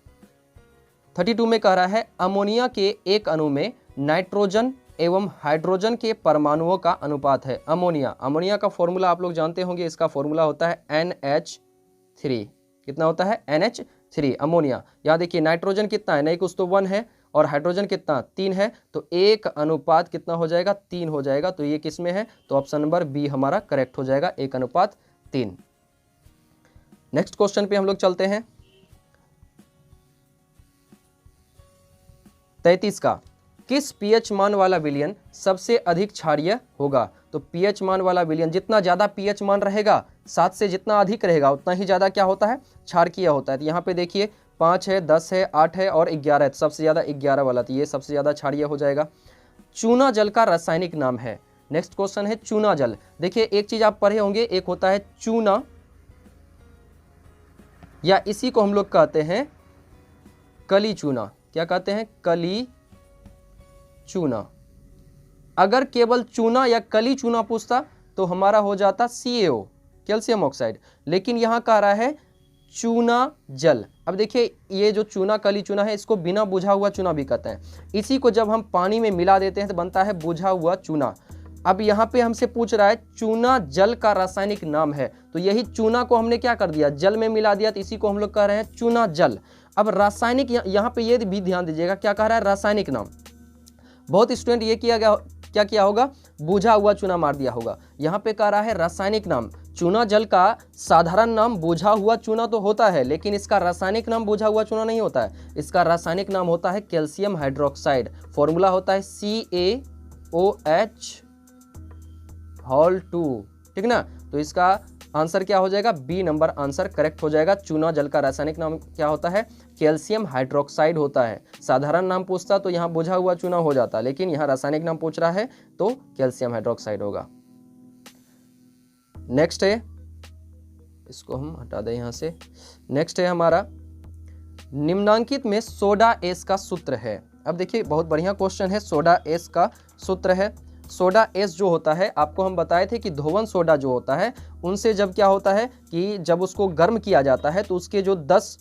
32 में कह रहा है अमोनिया के एक अणु में नाइट्रोजन एवं हाइड्रोजन के परमाणुओं का अनुपात है। अमोनिया का फॉर्मूला आप लोग जानते होंगे, इसका फॉर्मूला होता है NH3। कितना होता है? NH3 ammonia. यहाँ देखिए नाइट्रोजन कितना है? नहीं कुछ तो 1 है, और हाइड्रोजन कितना? 3 है। तो एक अनुपात कितना हो जाएगा? 3 हो जाएगा। तो ये किस में है? तो ऑप्शन नंबर बी हमारा करेक्ट हो जाएगा, 1:3। नेक्स्ट क्वेश्चन पे हम लोग चलते हैं 33 का, किस पीएच मान वाला विलयन सबसे अधिक क्षारीय होगा? तो पीएच मान वाला विलयन, जितना ज्यादा पीएच मान रहेगा 7 से जितना अधिक रहेगा उतना ही ज्यादा क्या होता है? क्षारकीय होता है। तो यहाँ पे देखिए 5 है, 10 है, 8 है और 11 है। तो सबसे ज्यादा 11 वाला, तो ये सबसे ज्यादा क्षारीय हो जाएगा। चूना जल का रासायनिक नाम है। नेक्स्ट क्वेश्चन है चूना जल। देखिए एक चीज आप पढ़े होंगे, एक होता है चूना, या इसी को हम लोग कहते हैं कली चूना। क्या कहते हैं? कली चूना। अगर केवल चूना या कली चूना पूछता तो हमारा हो जाता CaO, कैल्शियम ऑक्साइड। लेकिन यहां कह रहा है चूना जल। अब देखिए ये जो चूना कली चूना है, इसको बिना बुझा हुआ चूना भी कहते हैं। इसी को जब हम पानी में मिला देते हैं तो बनता है बुझा हुआ चूना। अब यहाँ पे हमसे पूछ रहा है चूना जल का रासायनिक नाम है, तो यही चूना को हमने क्या कर दिया? जल में मिला दिया, तो इसी को हम लोग कह रहे हैं चूना जल। अब रासायनिक, यहाँ पे ये भी ध्यान दीजिएगा, क्या कह रहा है? रासायनिक नाम। बहुत स्टूडेंट ये क्या किया होगा? बुझा हुआ चूना मार दिया होगा। यहाँ पे कह रहा है रासायनिक नाम। चूना जल का साधारण नाम बुझा हुआ चूना तो होता है, लेकिन इसका रासायनिक नाम बुझा हुआ चूना नहीं होता है। इसका रासायनिक नाम होता है कैल्शियम हाइड्रोक्साइड। फॉर्मूला होता है CaOH2, ठीक ना। तो इसका आंसर क्या हो जाएगा, बी नंबर आंसर करेक्ट हो जाएगा। चूना जल का रासायनिक नाम क्या होता है, कैल्शियम हाइड्रोक्साइड होता है। साधारण नाम पूछता तो यहाँ बुझा हुआ चूना हो जाता, लेकिन यहाँ रासायनिक नाम पूछ रहा है तो कैल्शियम हाइड्रोक्साइड होगा। नेक्स्ट है, इसको हम हटा दें यहाँ से। नेक्स्ट है हमारा, निम्नांकित में सोडा एस का सूत्र है। अब देखिए बहुत बढ़िया क्वेश्चन है, सोडा एस का सूत्र है। सोडा एस जो होता है, आपको हम बताए थे कि धोवन सोडा जो होता है उनसे जब क्या होता है कि जब उसको गर्म किया जाता है तो उसके जो 10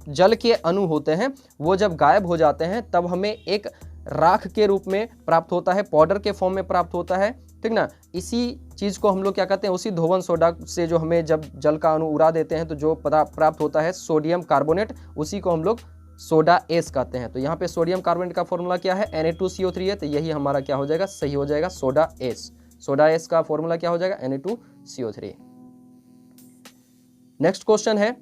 जल के अणु होते हैं वो जब गायब हो जाते हैं तब हमें एक राख के रूप में प्राप्त होता है, पाउडर के फॉर्म में प्राप्त होता है, ठीक ना। इसी चीज़ को हम लोग क्या कहते हैं, उसी धोवन सोडा से जो हमें जब जल का अणु उड़ा देते हैं तो जो प्राप्त होता है सोडियम कार्बोनेट, उसी को हम लोग सोडा एस कहते हैं। तो यहाँ पे सोडियम कार्बोनेट का फॉर्मूला क्या है, Na2CO3 है, तो यही हमारा क्या हो जाएगा, सही हो जाएगा, सोडा एस। सोडा एस का फॉर्मूला क्या हो जाएगा, Na2CO3। नेक्स्ट क्वेश्चन है,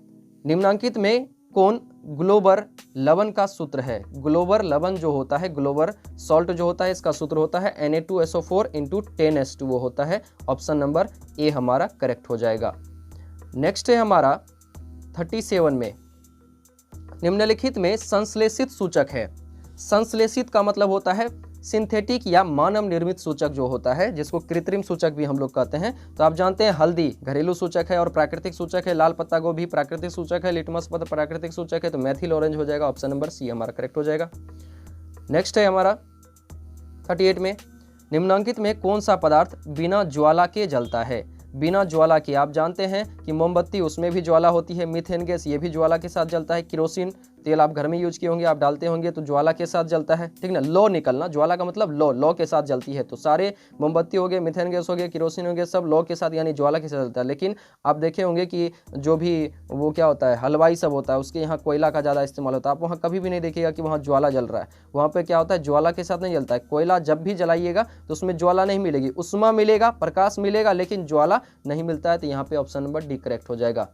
निम्नांकित में कौन ग्लोबर लवण का सूत्र है। ग्लोबर लवण जो होता है, ग्लोबर सॉल्ट जो होता है, इसका सूत्र होता है Na2SO4 × 10H2O होता है। ऑप्शन नंबर ए हमारा करेक्ट हो जाएगा। नेक्स्ट है हमारा 37 में, निम्नलिखित में संश्लेषित सूचक है। संश्लेषित का मतलब होता है सिंथेटिक या मानव निर्मित सूचक जो होता है, जिसको कृत्रिम सूचक भी हम लोग कहते हैं। तो आप जानते हैं हल्दी घरेलू सूचक है और प्राकृतिक सूचक है, लाल पत्ता गोभी प्राकृतिक सूचक है, लिटमस पत्र प्राकृतिक सूचक है, तो मैथिल ऑरेंज हो जाएगा। ऑप्शन नंबर सी हमारा करेक्ट हो जाएगा। नेक्स्ट है हमारा 38 में, निम्नांकित में कौन सा पदार्थ बिना ज्वाला के जलता है। बिना ज्वाला के आप जानते हैं कि मोमबत्ती, उसमें भी ज्वाला होती है, मीथेन गैस ये भी ज्वाला के साथ जलता है, केरोसिन तेल आप घर में यूज किए होंगे, आप डालते होंगे तो ज्वाला के साथ जलता है, ठीक ना। लौ निकलना, ज्वाला का मतलब लौ के साथ जलती है। तो सारे मोमबत्ती हो गए, मीथेन गैस हो गए, केरोसिन हो गए, सब लौ के साथ यानी ज्वाला के साथ जलता है। लेकिन आप देखे होंगे कि जो भी वो क्या होता है, हलवाई सब होता है, उसके यहाँ कोयला का ज़्यादा इस्तेमाल होता है। आप वहाँ कभी भी नहीं देखिएगा कि वहाँ ज्वाला जल रहा है। वहाँ पर क्या होता है, ज्वाला के साथ नहीं जलता है। कोयला जब भी जलाइएगा तो उसमें ज्वाला नहीं मिलेगी, उष्मा मिलेगा, प्रकाश मिलेगा, लेकिन ज्वाला नहीं मिलता है। तो यहाँ पे ऑप्शन नंबर डी करेक्ट हो जाएगा।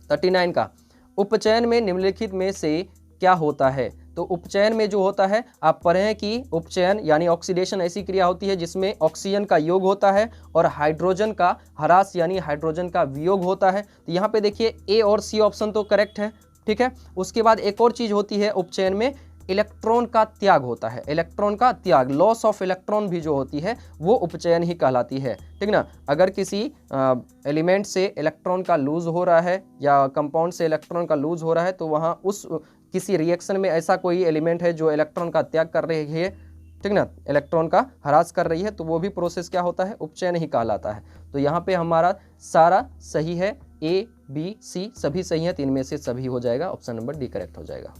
39 का, उपचयन में निम्नलिखित में से क्या होता है। तो उपचयन में जो होता है, आप पढ़ें कि उपचयन यानी ऑक्सीडेशन ऐसी क्रिया होती है जिसमें ऑक्सीजन का योग होता है और हाइड्रोजन का ह्रास यानी हाइड्रोजन का वियोग होता है। तो यहाँ पे देखिए ए और सी ऑप्शन तो करेक्ट है, ठीक है। उसके बाद एक और चीज होती है उपचयन में, इलेक्ट्रॉन का त्याग होता है। इलेक्ट्रॉन का त्याग, लॉस ऑफ इलेक्ट्रॉन भी जो होती है वो उपचयन ही कहलाती है, ठीक ना। अगर किसी एलिमेंट से इलेक्ट्रॉन का लूज हो रहा है या कंपाउंड से इलेक्ट्रॉन का लूज हो रहा है तो वहाँ उस किसी रिएक्शन में ऐसा कोई एलिमेंट है जो इलेक्ट्रॉन का त्याग कर रही है, ठीक ना, इलेक्ट्रॉन का ह्रास कर रही है, तो वो भी प्रोसेस क्या होता है, उपचयन ही कहलाता है। तो यहाँ पे हमारा सारा सही है, ए बी सी सभी सही है, 3 में से सभी हो जाएगा। ऑप्शन नंबर डी करेक्ट हो जाएगा,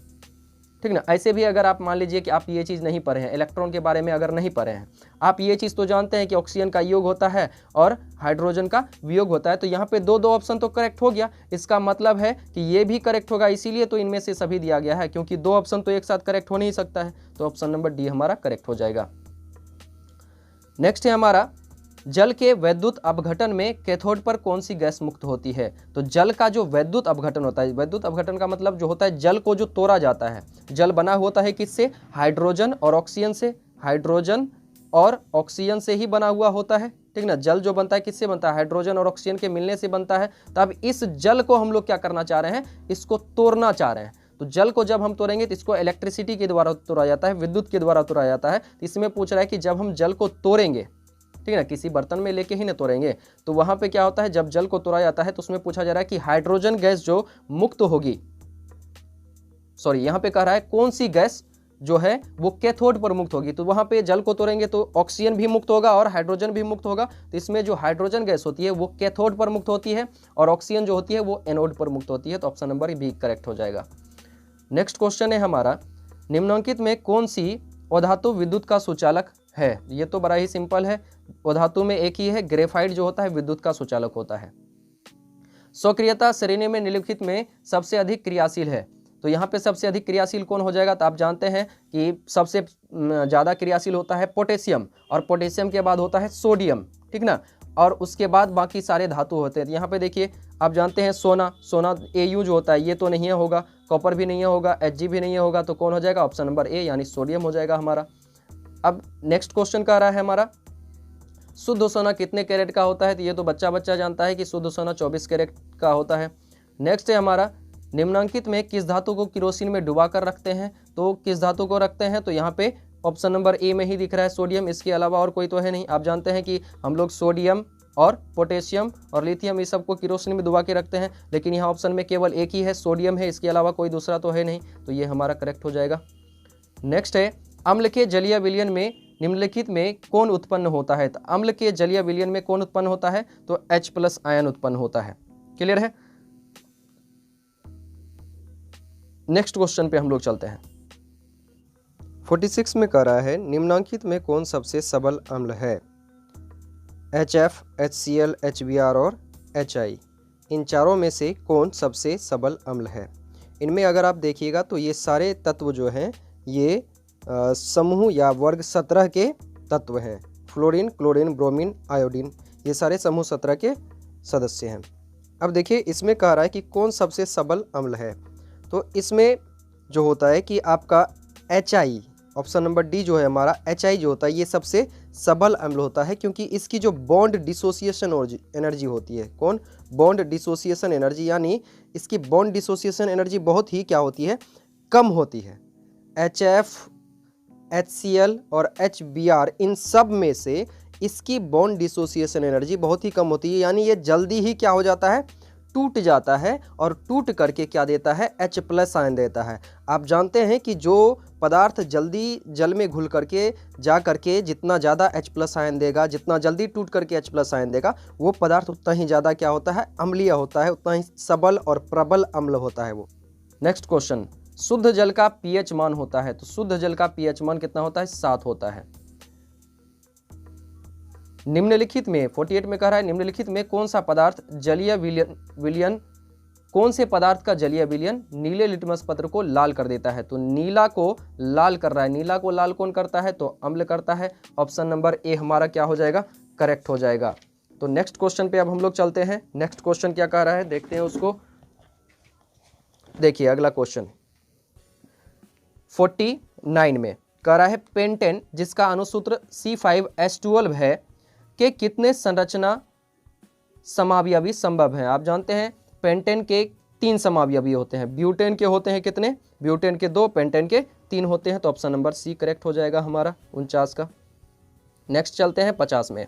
ठीक ना। ऐसे भी अगर आप मान लीजिए कि आप ये चीज़ नहीं पढ़े हैं, इलेक्ट्रॉन के बारे में अगर नहीं पढ़े हैं, आप ये चीज़ तो जानते हैं कि ऑक्सीजन का योग होता है और हाइड्रोजन का वियोग होता है, तो यहाँ पे 2 ऑप्शन तो करेक्ट हो गया। इसका मतलब है कि ये भी करेक्ट होगा, इसीलिए तो इनमें से सभी दिया गया है, क्योंकि 2 ऑप्शन तो एक साथ करेक्ट हो नहीं सकता है। तो ऑप्शन नंबर डी हमारा करेक्ट हो जाएगा। नेक्स्ट है हमारा, जल के वैद्युत अपघटन में कैथोड पर कौन सी गैस मुक्त होती है। तो जल का जो वैद्युत अपघटन होता है, वैद्युत अपघटन का मतलब जो होता है जल को जो तोड़ा जाता है, जल बना होता है किससे, हाइड्रोजन और ऑक्सीजन से, हाइड्रोजन और ऑक्सीजन से ही बना हुआ होता है, ठीक ना। जल जो बनता है किससे बनता है, हाइड्रोजन और ऑक्सीजन के मिलने से बनता है। तो अब इस जल को हम लोग क्या करना चाह रहे हैं, इसको तोड़ना चाह रहे हैं। तो जल को जब हम तोड़ेंगे तो इसको इलेक्ट्रिसिटी के द्वारा तोड़ा जाता है, विद्युत के द्वारा तोड़ा जाता है। इसमें पूछ रहा है कि जब हम जल को तोड़ेंगे, ठीक है ना, किसी बर्तन में लेके ही ना तोड़ेंगे, तो वहां पे क्या होता है, जब जल को तोड़ा जाता है तो उसमें पूछा जा रहा है कि हाइड्रोजन गैस जो मुक्त होगी, सॉरी यहाँ पे कह रहा है कौन सी गैस जो है वो कैथोड पर मुक्त होगी। तो वहां पे जल को तोड़ेंगे तो ऑक्सीजन भी मुक्त होगा और हाइड्रोजन भी मुक्त होगा। तो इसमें जो हाइड्रोजन गैस होती है वो कैथोड पर मुक्त होती है और ऑक्सीजन जो होती है वो एनोड पर मुक्त होती है। तो ऑप्शन नंबर बी करेक्ट हो जाएगा। नेक्स्ट क्वेश्चन है हमारा, निम्नलिखित में कौन सी अधातु विद्युत का सुचालक है। ये तो बड़ा ही सिंपल है, अधातु में एक ही है, ग्रेफाइट जो होता है विद्युत का सुचालक होता है। सक्रियता श्रेणी में निम्नलिखित में सबसे अधिक क्रियाशील है। तो यहाँ पे सबसे अधिक क्रियाशील कौन हो जाएगा, तो आप जानते हैं कि सबसे ज़्यादा क्रियाशील होता है पोटेशियम और पोटेशियम के बाद होता है सोडियम, ठीक ना, और उसके बाद बाकी सारे धातु होते हैं। यहाँ पे देखिए आप जानते हैं सोना, सोना Au जो होता है ये तो नहीं होगा, कॉपर भी नहीं होगा, Hg भी नहीं होगा, तो कौन हो जाएगा, ऑप्शन नंबर ए यानी सोडियम हो जाएगा हमारा। अब नेक्स्ट क्वेश्चन कह रहा है हमारा, शुद्ध सोना कितने कैरेट का होता है, तो ये तो बच्चा बच्चा जानता है कि शुद्ध सोना 24 कैरेट का होता है। नेक्स्ट है हमारा, निम्नलिखित में किस धातु को केरोसिन में डुबा कर रखते हैं, तो किस धातु को रखते हैं, तो यहाँ पे ऑप्शन नंबर ए में ही दिख रहा है सोडियम, इसके अलावा और कोई तो है नहीं। आप जानते हैं कि हम लोग सोडियम और पोटेशियम और लिथियम इस सबको केरोसिन में डुबा के रखते हैं, लेकिन यहाँ ऑप्शन में केवल एक ही है, सोडियम है, इसके अलावा कोई दूसरा तो है नहीं, तो ये हमारा करेक्ट हो जाएगा। नेक्स्ट है, अम्ल के जलीय विलयन में निम्नलिखित में कौन उत्पन्न होता है, तो अम्ल के जलीय विलयन में कौन उत्पन्न होता है, तो H+ आयन उत्पन्न होता है। क्लियर है। नेक्स्ट क्वेश्चन पे हम लोग चलते हैं। 46 में कह रहा है, निम्नांकित में कौन सबसे सबल अम्ल है, HF, HCl, HBr और HI, इन चारों में से कौन सबसे सबल अम्ल है। इनमें अगर आप देखिएगा तो ये सारे तत्व जो हैं ये समूह या वर्ग 17 के तत्व हैं। फ्लोरीन, क्लोरीन, ब्रोमीन, आयोडीन, ये सारे समूह 17 के सदस्य हैं। अब देखिए इसमें कह रहा है कि कौन सबसे सबल अम्ल है, तो इसमें जो होता है कि आपका HI, ऑप्शन नंबर डी जो है हमारा HI जो होता है ये सबसे सबल अम्ल होता है, क्योंकि इसकी जो बॉन्ड डिसोसिएशन एनर्जी होती है, कौन, बॉन्ड डिसोसिएशन एनर्जी, यानी इसकी बॉन्ड डिसोसिएशन एनर्जी बहुत ही क्या होती है, कम होती है। HF, HCl और HBr इन सब में से इसकी बॉन्ड डिसोसिएशन एनर्जी बहुत ही कम होती है, यानी ये जल्दी ही क्या हो जाता है, टूट जाता है, और टूट करके क्या देता है, H+ आयन देता है। आप जानते हैं कि जो पदार्थ जल्दी जल में घुल करके जा करके जितना ज़्यादा H+ आयन देगा, जितना जल्दी टूट करके H+ आयन देगा, वो पदार्थ उतना ही ज़्यादा क्या होता है, अम्लीय होता है, उतना ही सबल और प्रबल अम्ल होता है वो। नेक्स्ट क्वेश्चन, शुद्ध जल का pH मान होता है, तो शुद्ध जल का pH मान कितना होता है, 7 होता है। निम्नलिखित में 48 में कह रहा है, निम्नलिखित में कौन सा पदार्थ जलीय विलयन, कौन से पदार्थ का जलीय विलयन नीले लिटमस पत्र को लाल कर देता है, तो नीला को लाल कर रहा है, नीला को लाल कौन करता है, तो अम्ल करता है। ऑप्शन नंबर ए हमारा क्या हो जाएगा, करेक्ट हो जाएगा। तो नेक्स्ट क्वेश्चन पे अब हम लोग चलते हैं। नेक्स्ट क्वेश्चन क्या कह रहा है, देखते हैं उसको। देखिए अगला क्वेश्चन 49 में कह रहा है, पेंटेन जिसका अणुसूत्र C5H12 है के कितने संरचना समावयवी संभव हैं। आप जानते हैं पेंटेन के 3 समावयवी होते हैं, ब्यूटेन के होते हैं कितने, ब्यूटेन के 2, पेंटेन के 3 होते हैं, तो ऑप्शन नंबर सी करेक्ट हो जाएगा हमारा 49 का। नेक्स्ट चलते हैं 50 में,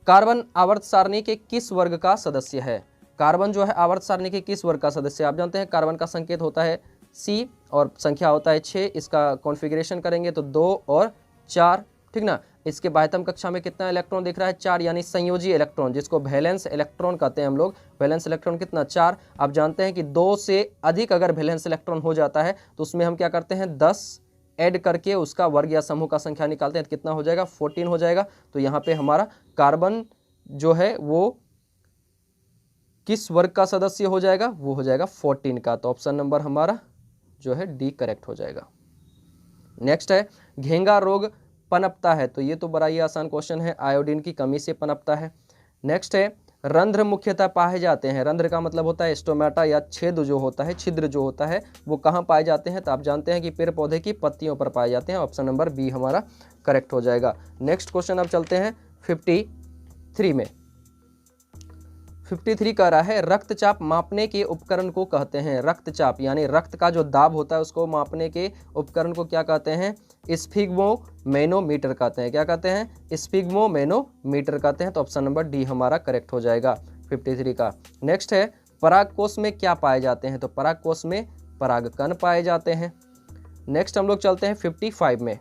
कार्बन आवर्त सारणी के किस वर्ग का सदस्य है। कार्बन जो है आवर्त सारणी के किस वर्ग का सदस्य है। आप जानते हैं कार्बन का संकेत होता है C और संख्या होता है 6, इसका कॉन्फ़िगरेशन करेंगे तो 2 और 4, ठीक ना। इसके बाह्यतम कक्षा में कितना इलेक्ट्रॉन दिख रहा है, 4, यानी संयोजी इलेक्ट्रॉन, जिसको वैलेंस इलेक्ट्रॉन कहते हैं हम लोग। वैलेंस इलेक्ट्रॉन कितना, 4। आप जानते हैं कि 2 से अधिक अगर वैलेंस इलेक्ट्रॉन हो जाता है तो उसमें हम क्या करते हैं, 10 ऐड करके उसका वर्ग या समूह का संख्या निकालते हैं, तो कितना हो जाएगा, 14 हो जाएगा। तो यहाँ पे हमारा कार्बन जो है वो किस वर्ग का सदस्य हो जाएगा, वो हो जाएगा 14 का। तो ऑप्शन नंबर हमारा जो है डी करेक्ट हो जाएगा। नेक्स्ट है, घेंगा रोग पनपता है, तो ये तो बड़ा ही आसान क्वेश्चन है, आयोडीन की कमी से पनपता है। नेक्स्ट है, रंध्र मुख्यतः पाए जाते हैं, रंध्र का मतलब होता है स्टोमेटा या छेद जो होता है, छिद्र जो होता है वो कहाँ पाए जाते हैं, तो आप जानते हैं कि पेड़ पौधे की पत्तियों पर पाए जाते हैं। ऑप्शन नंबर बी हमारा करेक्ट हो जाएगा। नेक्स्ट क्वेश्चन अब चलते हैं 53 में। 53 कह रहा है, रक्तचाप मापने के उपकरण को कहते हैं, रक्तचाप यानी रक्त का जो दाब होता है उसको मापने के उपकरण को क्या कहते हैं, स्फिग्मोमेनोमीटर कहते हैं। क्या कहते हैं, स्फिग्मोमेनोमीटर कहते हैं। तो ऑप्शन नंबर डी हमारा करेक्ट हो जाएगा 53 का। नेक्स्ट है, परागकोश में क्या पाए जाते हैं, तो परागकोश में परागकण पाए जाते हैं। नेक्स्ट हम लोग चलते हैं 55 में,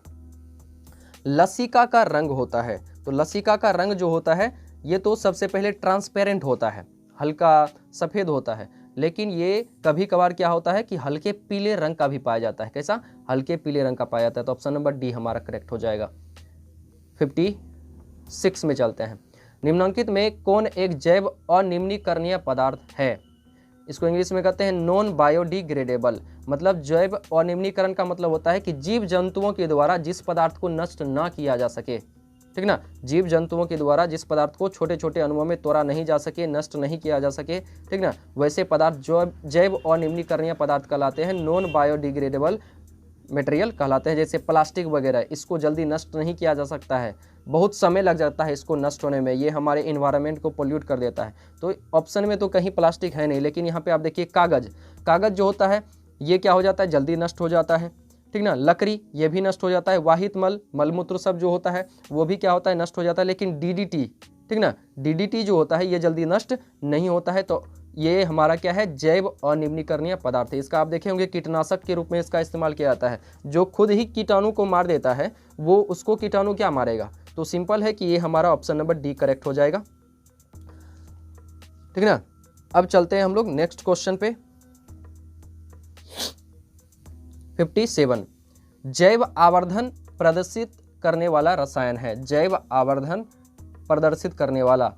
लसिका का रंग होता है, तो लसिका का रंग जो होता है ये तो सबसे पहले ट्रांसपेरेंट होता है, हल्का सफ़ेद होता है, लेकिन ये कभी कभार क्या होता है कि हल्के पीले रंग का भी पाया जाता है। कैसा, हल्के पीले रंग का पाया जाता है। तो ऑप्शन नंबर डी हमारा करेक्ट हो जाएगा। 56 में चलते हैं, निम्नलिखित में कौन एक जैव अनिम्नीकरणीय पदार्थ है। इसको इंग्लिश में कहते हैं नॉन बायोडिग्रेडेबल, मतलब जैव अनिम्नीकरण का मतलब होता है कि जीव जंतुओं के द्वारा जिस पदार्थ को नष्ट ना किया जा सके, ठीक ना, जीव जंतुओं के द्वारा जिस पदार्थ को छोटे छोटे अणुओं में तोड़ा नहीं जा सके, नष्ट नहीं किया जा सके, ठीक ना, वैसे पदार्थ जो जैव अनिम्नीकरणीय पदार्थ कहलाते हैं, नॉन बायोडिग्रेडेबल मटेरियल कहलाते हैं। जैसे प्लास्टिक वगैरह, इसको जल्दी नष्ट नहीं किया जा सकता है, बहुत समय लग जाता है इसको नष्ट होने में, ये हमारे इन्वायरमेंट को पोल्यूट कर देता है। तो ऑप्शन में तो कहीं प्लास्टिक है नहीं, लेकिन यहाँ पे आप देखिए कागज़, कागज़ जो होता है ये क्या हो जाता है, जल्दी नष्ट हो जाता है, ठीक ना। लकड़ी ये भी नष्ट हो जाता है, वाहित मल, मलमूत्र सब जो होता है वो भी क्या होता है, नष्ट हो जाता है। लेकिन DDT, ठीक ना, DDT जो होता है ये जल्दी नष्ट नहीं होता है। तो ये हमारा क्या है, जैव अनिर्वनीकरणीय पदार्थ है। इसका आप देखे होंगे कीटनाशक के रूप में इसका इस्तेमाल किया जाता है। जो खुद ही कीटाणु को मार देता है वो उसको कीटाणु क्या मारेगा। तो सिंपल है कि ये हमारा ऑप्शन नंबर डी करेक्ट हो जाएगा, ठीक ना। अब चलते हैं हम लोग नेक्स्ट क्वेश्चन पे। 57 जैव आवर्धन प्रदर्शित करने वाला रसायन है। जैव आवर्धन प्रदर्शित करने वाला,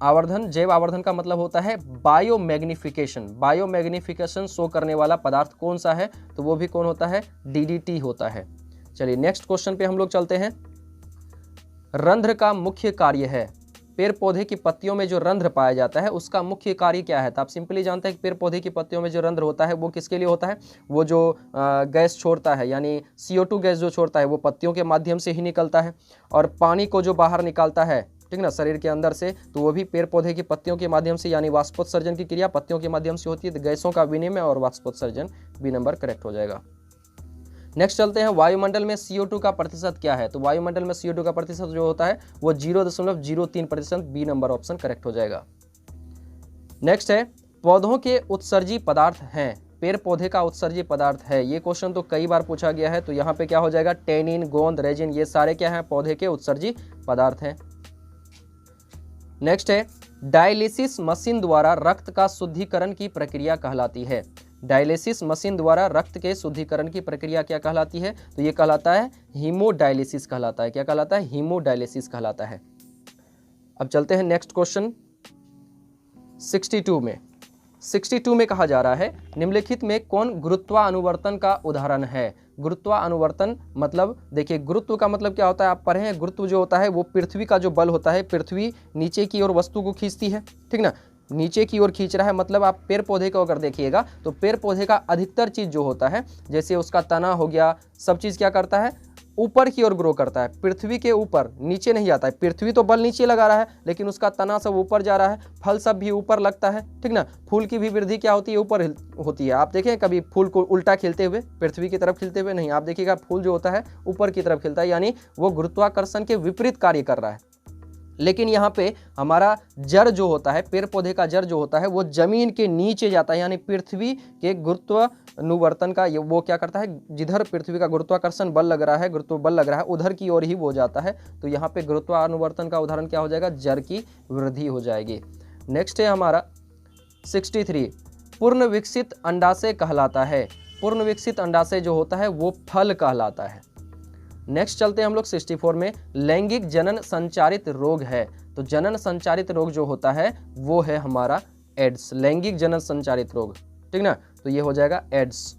आवर्धन, जैव आवर्धन का मतलब होता है बायोमैग्निफिकेशन। बायोमैग्निफिकेशन शो करने वाला पदार्थ कौन सा है, तो वो भी कौन होता है, DDT होता है। चलिए नेक्स्ट क्वेश्चन पे हम लोग चलते हैं। रंध्र का मुख्य कार्य है। पेड़ पौधे की पत्तियों में जो रंध्र पाया जाता है उसका मुख्य कार्य क्या है। तो आप सिंपली जानते हैं कि पेड़ पौधे की पत्तियों में जो रंध्र होता है वो किसके लिए होता है, वो जो गैस छोड़ता है, यानी CO2 गैस जो छोड़ता है वो पत्तियों के माध्यम से ही निकलता है। और पानी को जो बाहर निकालता है, ठीक ना, शरीर के अंदर से, तो वो भी पेड़ पौधे की पत्तियों के माध्यम से, यानी वाष्पोत्सर्जन की क्रिया पत्तियों के माध्यम से होती है। तो गैसों का विनिमय और वाष्पोत्सर्जन, बी नंबर करेक्ट हो जाएगा। नेक्स्ट चलते हैं, वायुमंडल में CO2 का प्रतिशत क्या है। तो वायुमंडल में CO2 का प्रतिशत जो होता है वो 0.03%, बी नंबर ऑप्शन करेक्ट हो जाएगा। नेक्स्ट है, पौधों के उत्सर्जी पदार्थ हैं। पेड़ पौधे का उत्सर्जी पदार्थ है, ये क्वेश्चन तो कई बार पूछा गया है। तो यहाँ पे क्या हो जाएगा, टेनिन, गोंद, रेजिन, ये सारे क्या हैं, पौधे के उत्सर्जी पदार्थ हैं। नेक्स्ट है, डायलिसिस मशीन द्वारा रक्त का शुद्धिकरण की प्रक्रिया कहलाती है। डायलिसिस मशीन द्वारा रक्त के शुद्धिकरण की प्रक्रिया क्या कहलाती है, तो ये कहलाता है हीमोडायलिसिस कहलाता है। क्या कहलाता है, हीमोडायलिसिस कहलाता है। अब चलते हैं नेक्स्ट क्वेश्चन 62 में। 62 में कहा जा रहा है, निम्नलिखित में कौन गुरुत्वानुवर्तन का उदाहरण है। गुरुत्वानुवर्तन मतलब, देखिए गुरुत्व का मतलब क्या होता है, आप पढ़े हैं, गुरुत्व जो होता है वो पृथ्वी का जो बल होता है, पृथ्वी नीचे की ओर वस्तु को खींचती है, ठीक ना, नीचे की ओर खींच रहा है। मतलब आप पेड़ पौधे को अगर देखिएगा तो पेड़ पौधे का अधिकतर चीज़ जो होता है, जैसे उसका तना हो गया, सब चीज़ क्या करता है, ऊपर की ओर ग्रो करता है, पृथ्वी के ऊपर, नीचे नहीं जाता है। पृथ्वी तो बल नीचे लगा रहा है, लेकिन उसका तना सब ऊपर जा रहा है, फल सब भी ऊपर लगता है, ठीक ना। फूल की भी वृद्धि क्या होती है, ऊपर होती है। आप देखें कभी फूल को उल्टा खिलते हुए, पृथ्वी की तरफ खिलते हुए नहीं, आप देखिएगा फूल जो होता है ऊपर की तरफ खिलता है, यानी वो गुरुत्वाकर्षण के विपरीत कार्य कर रहा है। लेकिन यहाँ पे हमारा जड़ जो होता है, पेड़ पौधे का जड़ जो होता है वो जमीन के नीचे जाता है, यानी पृथ्वी के गुरुत्वानुवर्तन का वो क्या करता है, जिधर पृथ्वी का गुरुत्वाकर्षण बल लग रहा है, गुरुत्व बल लग रहा है, उधर की ओर ही वो जाता है। तो यहाँ पे गुरुत्वानुवर्तन का उदाहरण क्या हो जाएगा, जड़ की वृद्धि हो जाएगी। नेक्स्ट है हमारा 63, पूर्ण विकसित अंडाशय कहलाता है। पूर्ण विकसित अंडाशय जो होता है वो फल कहलाता है। नेक्स्ट चलते हैं हम लोग 64 में, लैंगिक जनन संचारित रोग है। तो जनन संचारित रोग जो होता है वो है हमारा एड्स, लैंगिक जनन संचारित रोग, ठीक ना, तो ये हो जाएगा एड्स।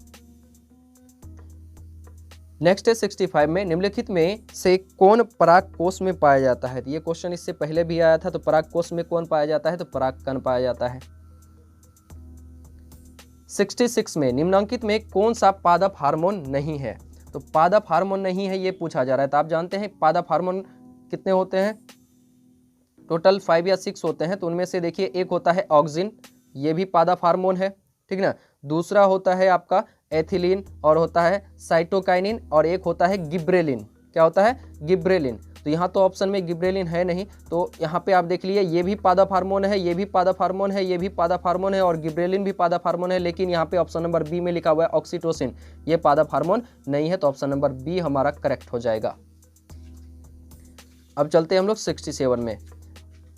नेक्स्ट है 65 में, निम्नलिखित में से कौन परागकोश में पाया जाता है। तो ये क्वेश्चन इससे पहले भी आया था। तो परागकोश में कौन पाया जाता है, तो परागकण पाया जाता है। 66 में, निम्नांकित में कौन सा पादप हार्मोन नहीं है। तो पादप हार्मोन नहीं है ये पूछा जा रहा है। तो आप जानते हैं पादप हार्मोन कितने होते हैं, टोटल 5 या 6 होते हैं। तो उनमें से देखिए एक होता है ऑक्सिन, ये भी पादप हार्मोन है, ठीक ना। दूसरा होता है आपका एथिलीन, और होता है साइटोकाइनिन, और एक होता है गिब्रेलिन। क्या होता है, गिब्रेलिन। तो यहाँ तो ऑप्शन में गिब्रेलिन है नहीं, तो यहाँ पे आप देख लिए ये भी पादप हार्मोन है, ये भी पादप हार्मोन है, ये भी पादप हार्मोन है, और गिब्रेलिन भी पादप हार्मोन है। लेकिन यहाँ पे ऑप्शन नंबर बी में लिखा हुआ है ऑक्सीटोसिन, ये पादप हार्मोन नहीं है। तो ऑप्शन नंबर बी हमारा करेक्ट हो जाएगा। अब चलते हैं हम लोग 67 में,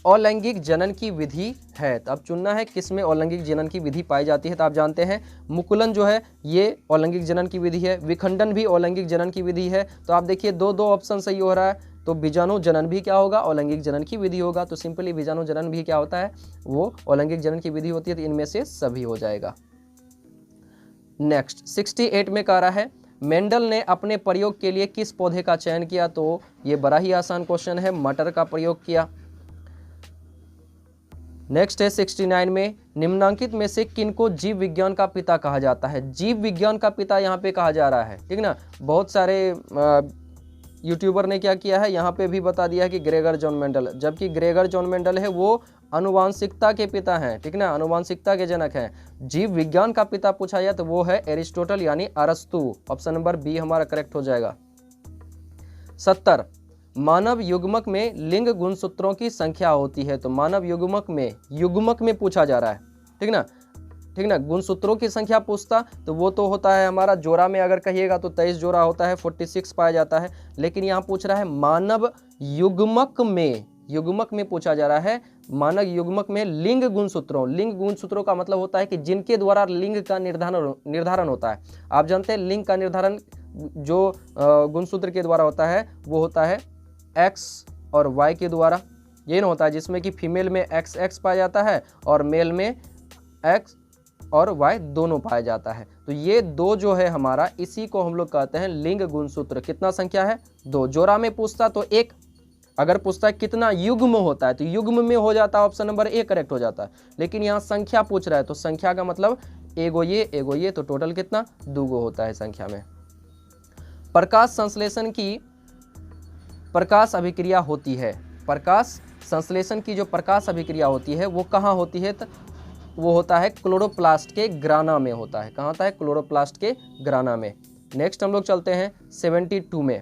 अलैंगिक जनन की विधि है। तो अब चुनना है किसमें अलैंगिक जनन की विधि पाई जाती है। तो आप जानते हैं मुकुलन जो है ये अलैंगिक जनन की विधि है, विखंडन भी अलैंगिक जनन की विधि है। तो आप देखिए दो ऑप्शन सही हो रहा है। तो बीजाणु जनन भी क्या होगा, अलैंगिक जनन की विधि होगा। तो सिंपली बीजाणु जनन भी क्या होता है, वो अलैंगिक जनन की विधि होती है। तो इनमें से सभी हो जाएगा। नेक्स्ट 68 में कह रहा है, मेंडल ने अपने प्रयोग के लिए किस पौधे का चयन किया। तो ये बड़ा ही आसान क्वेश्चन है, मटर का प्रयोग किया। नेक्स्ट है 69 में, निम्नांकित में से किनको जीव विज्ञान का पिता कहा जाता है? जीव विज्ञान का पिता यहाँ पे कहा जा रहा है, ठीक ना। बहुत सारे यूट्यूबर ने क्या किया है, यहाँ पे भी बता दिया है कि ग्रेगर जॉन मेंडल, जबकि ग्रेगर जॉन मेंडल है वो आनुवांशिकता के पिता हैं, ठीक ना, आनुवांशिकता के जनक हैं। जीव विज्ञान का पिता पूछा जाए तो वो है एरिस्टोटल यानी अरस्तु। ऑप्शन नंबर बी हमारा करेक्ट हो जाएगा। 70, मानव युग्मक में लिंग गुणसूत्रों की संख्या होती है। तो मानव युग्मक में पूछा जा रहा है, ठीक ना। गुणसूत्रों की संख्या पूछता तो वो तो होता है हमारा जोड़ा में, अगर कहिएगा तो 23 जोड़ा होता है, 46 पाया जाता है। लेकिन यहाँ पूछ रहा है मानव युग्मक में पूछा जा रहा है, मानव युग्मक में लिंग गुणसूत्रों का मतलब होता है कि जिनके द्वारा लिंग का निर्धारण होता है। आप जानते हैं लिंग का निर्धारण जो गुणसूत्र के द्वारा होता है वो होता है X और Y के द्वारा। ये ना होता है जिसमें कि फीमेल में XX पाया जाता है और मेल में X और Y दोनों पाया जाता है। तो ये दो जो है हमारा, इसी को हम लोग कहते हैं लिंग गुणसूत्र। कितना संख्या है? 2। जोड़ा में पूछता तो 1, अगर पूछता है कितना युग्म होता है तो युग्म में हो जाता है, ऑप्शन नंबर ए करेक्ट हो जाता है। लेकिन यहाँ संख्या पूछ रहा है तो संख्या का मतलब एगो ये, तो टोटल कितना? 2 होता है संख्या में। प्रकाश संश्लेषण की प्रकाश अभिक्रिया होती है। प्रकाश संश्लेषण की जो प्रकाश अभिक्रिया होती है वो कहाँ होती है? तो वो होता है क्लोरोप्लास्ट के ग्राना में होता है। कहाँ होता है? क्लोरोप्लास्ट के ग्राना में। नेक्स्ट हम लोग चलते हैं 72 में,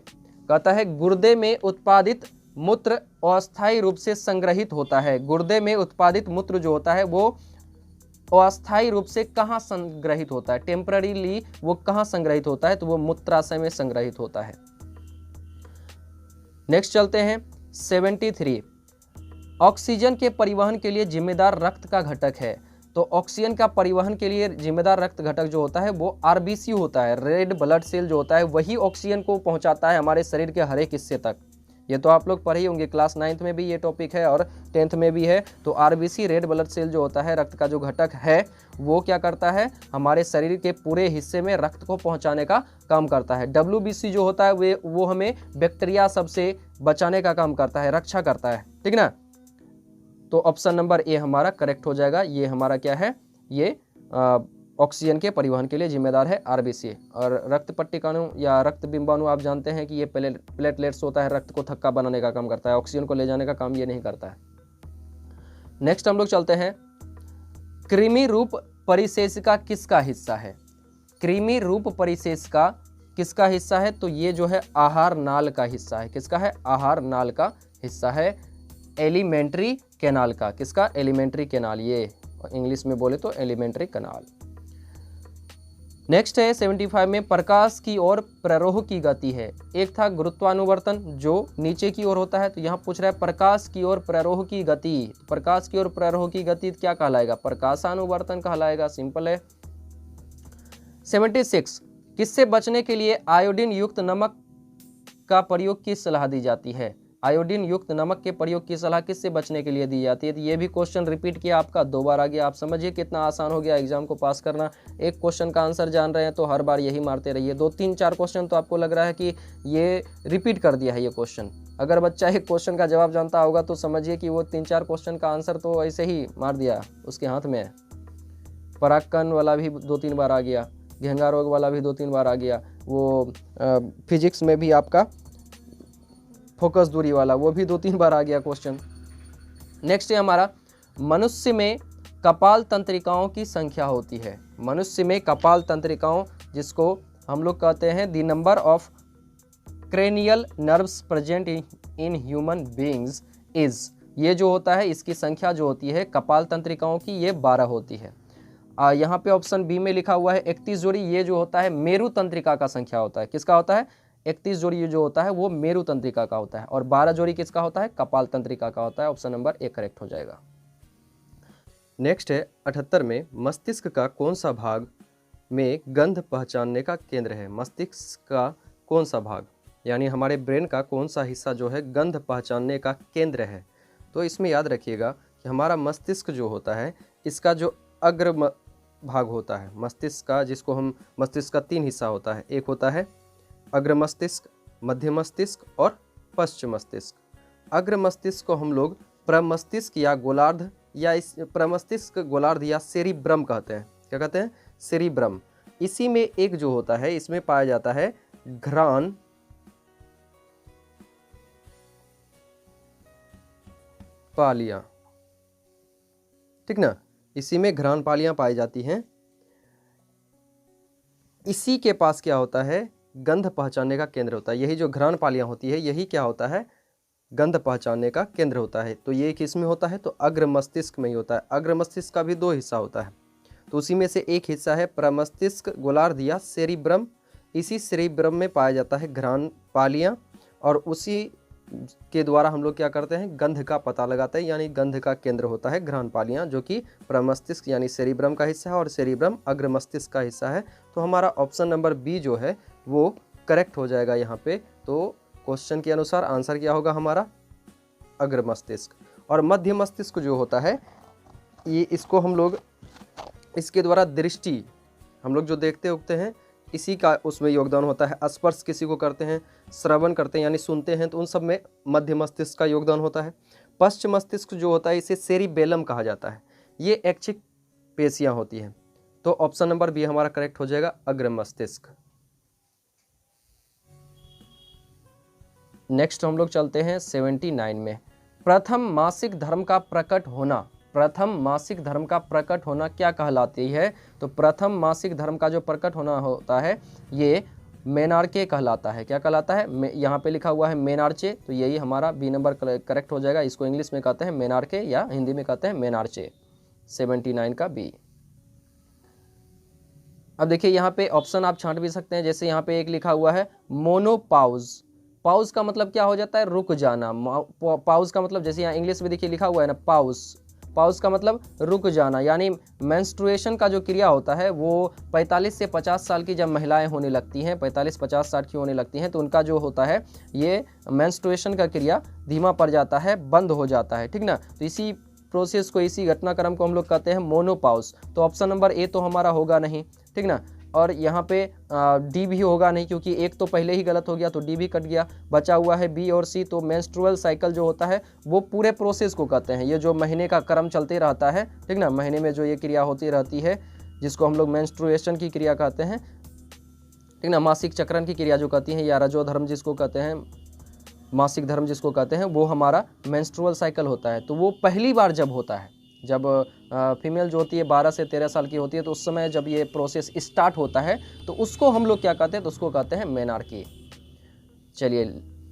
कहता है गुर्दे में उत्पादित मूत्र अस्थायी रूप से संग्रहित होता है। गुर्दे में उत्पादित मूत्र जो होता है वो अस्थायी रूप से कहाँ संग्रहित होता है? टेम्पररीली वो कहाँ संग्रहित होता है? तो वो मूत्राशय में संग्रहित होता है। नेक्स्ट चलते हैं 73, ऑक्सीजन के परिवहन के लिए जिम्मेदार रक्त का घटक है। तो ऑक्सीजन का परिवहन के लिए जिम्मेदार रक्त घटक जो होता है वो आरबीसी होता है, रेड ब्लड सेल जो होता है वही ऑक्सीजन को पहुंचाता है हमारे शरीर के हर एक हिस्से तक। ये तो आप लोग पढ़े होंगे, क्लास 9th में भी ये टॉपिक है और 10th में भी है। तो आरबीसी रेड ब्लड सेल जो होता है, रक्त का जो घटक है, वो क्या करता है? हमारे शरीर के पूरे हिस्से में रक्त को पहुंचाने का काम करता है। डब्ल्यूबीसी जो होता है वो हमें बैक्टीरिया सबसे बचाने का काम करता है, रक्षा करता है, ठीक ना। तो ऑप्शन नंबर ए हमारा करेक्ट हो जाएगा। ये हमारा क्या है? ये ऑक्सीजन के परिवहन के लिए जिम्मेदार है आरबीसी। और रक्त पट्टिकाणु या रक्त बिंबाणु आप जानते हैं कि ये प्लेटलेट्स होता है, रक्त को थक्का बनाने का काम करता है, ऑक्सीजन को ले जाने का काम ये नहीं करता है। नेक्स्ट हम लोग चलते हैं, कृमि रूप परिशेषिका किसका हिस्सा है? कृमि रूप परिशेषिका किसका हिस्सा है? तो ये जो है आहार नाल का हिस्सा है। किसका है? आहार नाल का हिस्सा है, एलिमेंट्री कैनाल का। किसका? एलिमेंट्री कैनाल, ये इंग्लिश में बोले तो एलिमेंट्री कैनाल। नेक्स्ट है 75 में, प्रकाश की ओर प्ररोह की गति है। एक था गुरुत्वानुवर्तन जो नीचे की ओर होता है, तो यहाँ पूछ रहा है प्रकाश की ओर प्ररोह की गति। प्रकाश की ओर प्ररोह की गति क्या कहलाएगा? प्रकाशानुवर्तन कहलाएगा, सिंपल है। 76, किससे बचने के लिए आयोडीन युक्त नमक का प्रयोग की सलाह दी जाती है? आयोडीन युक्त नमक के प्रयोग की सलाह किससे बचने के लिए दी जाती है? तो ये भी क्वेश्चन रिपीट किया आपका, 2 बार आ गया। आप समझिए कितना आसान हो गया एग्जाम को पास करना। एक क्वेश्चन का आंसर जान रहे हैं तो हर बार यही मारते रहिए। 2, 3, 4 क्वेश्चन तो आपको लग रहा है कि ये रिपीट कर दिया है ये क्वेश्चन। अगर बच्चा एक क्वेश्चन का जवाब जानता होगा तो समझिए कि वो 3-4 क्वेश्चन का आंसर तो ऐसे ही मार दिया, उसके हाथ में है। परागकण वाला भी 2-3 बार आ गया, घेंगा रोग वाला भी 2-3 बार आ गया, वो फिजिक्स में भी आपका फोकस दूरी वाला वो भी 2-3 बार आ गया क्वेश्चन। नेक्स्ट है हमारा, मनुष्य में कपाल तंत्रिकाओं की संख्या होती है। मनुष्य में कपाल तंत्रिकाओं, जिसको हम लोग कहते हैं the number of cranial nerves present in human beings is, ये जो होता है इसकी संख्या जो होती है कपाल तंत्रिकाओं की, ये 12 होती है। यहाँ पे ऑप्शन बी में लिखा हुआ है 31 जोड़ी, ये जो होता है मेरु तंत्रिका का संख्या होता है। किसका होता है? 31 जोड़ी जो होता है वो मेरु तंत्रिका का होता है, और 12 जोड़ी किसका होता है? कपाल तंत्रिका का होता है। ऑप्शन नंबर ए करेक्ट हो जाएगा। नेक्स्ट है 78 में, मस्तिष्क का कौन सा भाग में गंध पहचानने का केंद्र है? मस्तिष्क का कौन सा भाग, यानी हमारे ब्रेन का कौन सा हिस्सा जो है गंध पहचानने का केंद्र है? तो इसमें याद रखिएगा कि हमारा मस्तिष्क जो होता है इसका जो अग्र भाग होता है मस्तिष्क का, जिसको हम मस्तिष्क का 3 हिस्सा होता है। एक होता है अग्र मस्तिष्क, मध्य मस्तिष्क और पश्च मस्तिष्क। अग्र मस्तिष्क को हम लोग प्रमस्तिष्क या गोलार्ध या इस प्रमस्तिष्क गोलार्ध या सेरिब्रम कहते हैं। क्या कहते हैं? सेरिब्रम। इसी में एक जो होता है, इसमें पाया जाता है घ्राण पालियां, ठीक ना, इसी में घ्राण पालियां पाई जाती हैं। इसी के पास क्या होता है? गंध पहचानने का केंद्र होता है। यही जो घ्राण पालियां होती है, यही क्या होता है? गंध पहचानने का केंद्र होता है। तो ये किस में होता है? तो अग्र मस्तिष्क में ही होता है। अग्र मस्तिष्क का भी 2 हिस्सा होता है, तो उसी में से एक हिस्सा है प्रमस्तिष्क गोलार्ध या सेरिब्रम। इसी सेरिब्रम में पाया जाता है घ्राण पालियां, और उसी के द्वारा हम लोग क्या करते हैं? गंध का पता लगाते हैं, यानी गंध का केंद्र होता है घ्राण पालियां, जो कि प्रमस्तिष्क यानी सेरिब्रम का हिस्सा है, और सेरिब्रम अग्र मस्तिष्क का हिस्सा है। तो हमारा ऑप्शन नंबर बी जो है वो करेक्ट हो जाएगा यहाँ पे। तो क्वेश्चन के अनुसार आंसर क्या होगा हमारा? अग्र मस्तिष्क। और मध्य मस्तिष्क जो होता है, ये इसको हम लोग, इसके द्वारा दृष्टि हम लोग जो देखते उगते हैं, इसी का उसमें योगदान होता है। स्पर्श किसी को करते हैं, श्रवण करते हैं यानी सुनते हैं, तो उन सब में मध्य मस्तिष्क का योगदान होता है। पश्च मस्तिष्क जो होता है, इसे सेरिबेलम कहा जाता है। ये ऐच्छिक पेशियां होती हैं। तो ऑप्शन नंबर बी हमारा करेक्ट हो जाएगा, अग्र मस्तिष्क। नेक्स्ट हम लोग चलते हैं 79 में। प्रथम मासिक धर्म का प्रकट होना, प्रथम मासिक धर्म का प्रकट होना क्या कहलाती है? तो प्रथम मासिक धर्म का जो प्रकट होना होता है, ये मेनार्के कहलाता है। क्या कहलाता है? यहाँ पे लिखा हुआ है मेनार्चे, तो यही हमारा बी नंबर करेक्ट हो जाएगा। इसको इंग्लिश में कहते हैं मेनार्के या हिंदी में कहते हैं मेनार्चे। 79 का बी। अब देखिए यहाँ पे ऑप्शन आप छांट भी सकते हैं। जैसे यहाँ पे एक लिखा हुआ है मोनोपाउज। पाउज का मतलब क्या हो जाता है? रुक जाना। पाउज का मतलब, जैसे यहाँ इंग्लिश में देखिए लिखा हुआ है ना पाउज, पाउज का मतलब रुक जाना। यानी मेंस्ट्रुएशन का जो क्रिया होता है वो 45 से 50 साल की जब महिलाएं होने लगती हैं, 45-50 साल की होने लगती हैं, तो उनका जो होता है ये मेंस्ट्रुएशन का क्रिया धीमा पड़ जाता है, बंद हो जाता है, ठीक ना। तो इसी प्रोसेस को, इसी घटनाक्रम को हम लोग कहते हैं मोनोपाउज। तो ऑप्शन नंबर ए तो हमारा होगा नहीं, ठीक ना। और यहाँ पे डी भी होगा नहीं, क्योंकि एक तो पहले ही गलत हो गया, तो डी भी कट गया। बचा हुआ है बी और सी। तो मेंस्ट्रुअल साइकिल जो होता है वो पूरे प्रोसेस को कहते हैं। ये जो महीने का क्रम चलते रहता है, ठीक ना, महीने में जो ये क्रिया होती रहती है, जिसको हम लोग मेंस्ट्रुएशन की क्रिया कहते हैं, ठीक ना, मासिक चक्रण की क्रिया जो कहती हैं, या रजोधर्म जिसको कहते हैं, मासिक धर्म जिसको कहते हैं, वो हमारा मेंस्ट्रुअल साइकिल होता है। तो वो पहली बार जब होता है, जब फीमेल जो होती है 12 से 13 साल की होती है, तो उस समय जब ये प्रोसेस स्टार्ट होता है, तो उसको हम लोग क्या कहते हैं? तो उसको कहते हैं मेनार्की। चलिए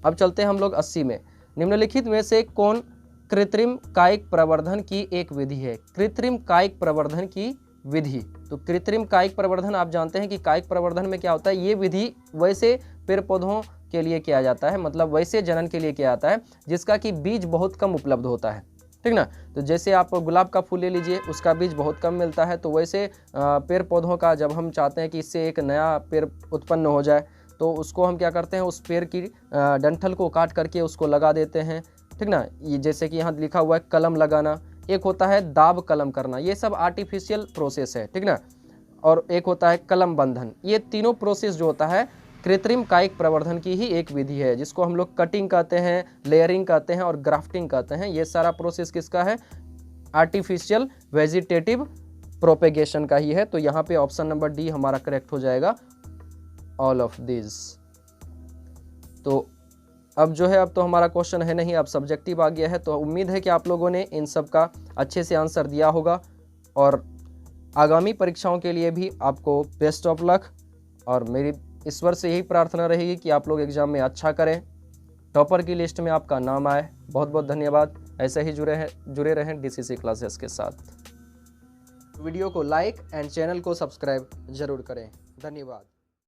अब चलते हैं हम लोग 80 में। निम्नलिखित में से कौन कृत्रिम कायिक प्रवर्धन की एक विधि है? कृत्रिम कायिक प्रवर्धन की विधि। तो कृत्रिम कायिक प्रवर्धन आप जानते हैं कि कायिक प्रवर्धन में क्या होता है? ये विधि वैसे पेड़ पौधों के लिए किया जाता है, मतलब वैसे जनन के लिए किया जाता है जिसका कि बीज बहुत कम उपलब्ध होता है, ठीक ना। तो जैसे आप गुलाब का फूल ले लीजिए, उसका बीज बहुत कम मिलता है। तो वैसे पेड़ पौधों का जब हम चाहते हैं कि इससे एक नया पेड़ उत्पन्न हो जाए, तो उसको हम क्या करते हैं? उस पेड़ की डंठल को काट करके उसको लगा देते हैं, ठीक ना। ये जैसे कि यहाँ लिखा हुआ है कलम लगाना, एक होता है दाब कलम करना, ये सब आर्टिफिशियल प्रोसेस है, ठीक ना। और एक होता है कलम बंधन। ये तीनों प्रोसेस जो होता है कृत्रिम कायिक प्रवर्धन की ही एक विधि है, जिसको हम लोग कटिंग कहते हैं, लेयरिंग कहते हैं और ग्राफ्टिंग कहते हैं। ये सारा प्रोसेस किसका है? आर्टिफिशियल वेजिटेटिव प्रोपेगेशन का ही है। तो यहाँ पे ऑप्शन नंबर डी हमारा करेक्ट हो जाएगा, ऑल ऑफ दिस। तो अब जो है, अब तो हमारा क्वेश्चन है नहीं, अब सब्जेक्टिव आ गया है। तो उम्मीद है कि आप लोगों ने इन सब का अच्छे से आंसर दिया होगा, और आगामी परीक्षाओं के लिए भी आपको बेस्ट ऑफ लक। और मेरी ईश्वर से यही प्रार्थना रहेगी कि आप लोग एग्जाम में अच्छा करें, टॉपर की लिस्ट में आपका नाम आए। बहुत बहुत धन्यवाद। ऐसे ही जुड़े रहें DCC क्लासेस के साथ। वीडियो को लाइक एंड चैनल को सब्सक्राइब जरूर करें। धन्यवाद।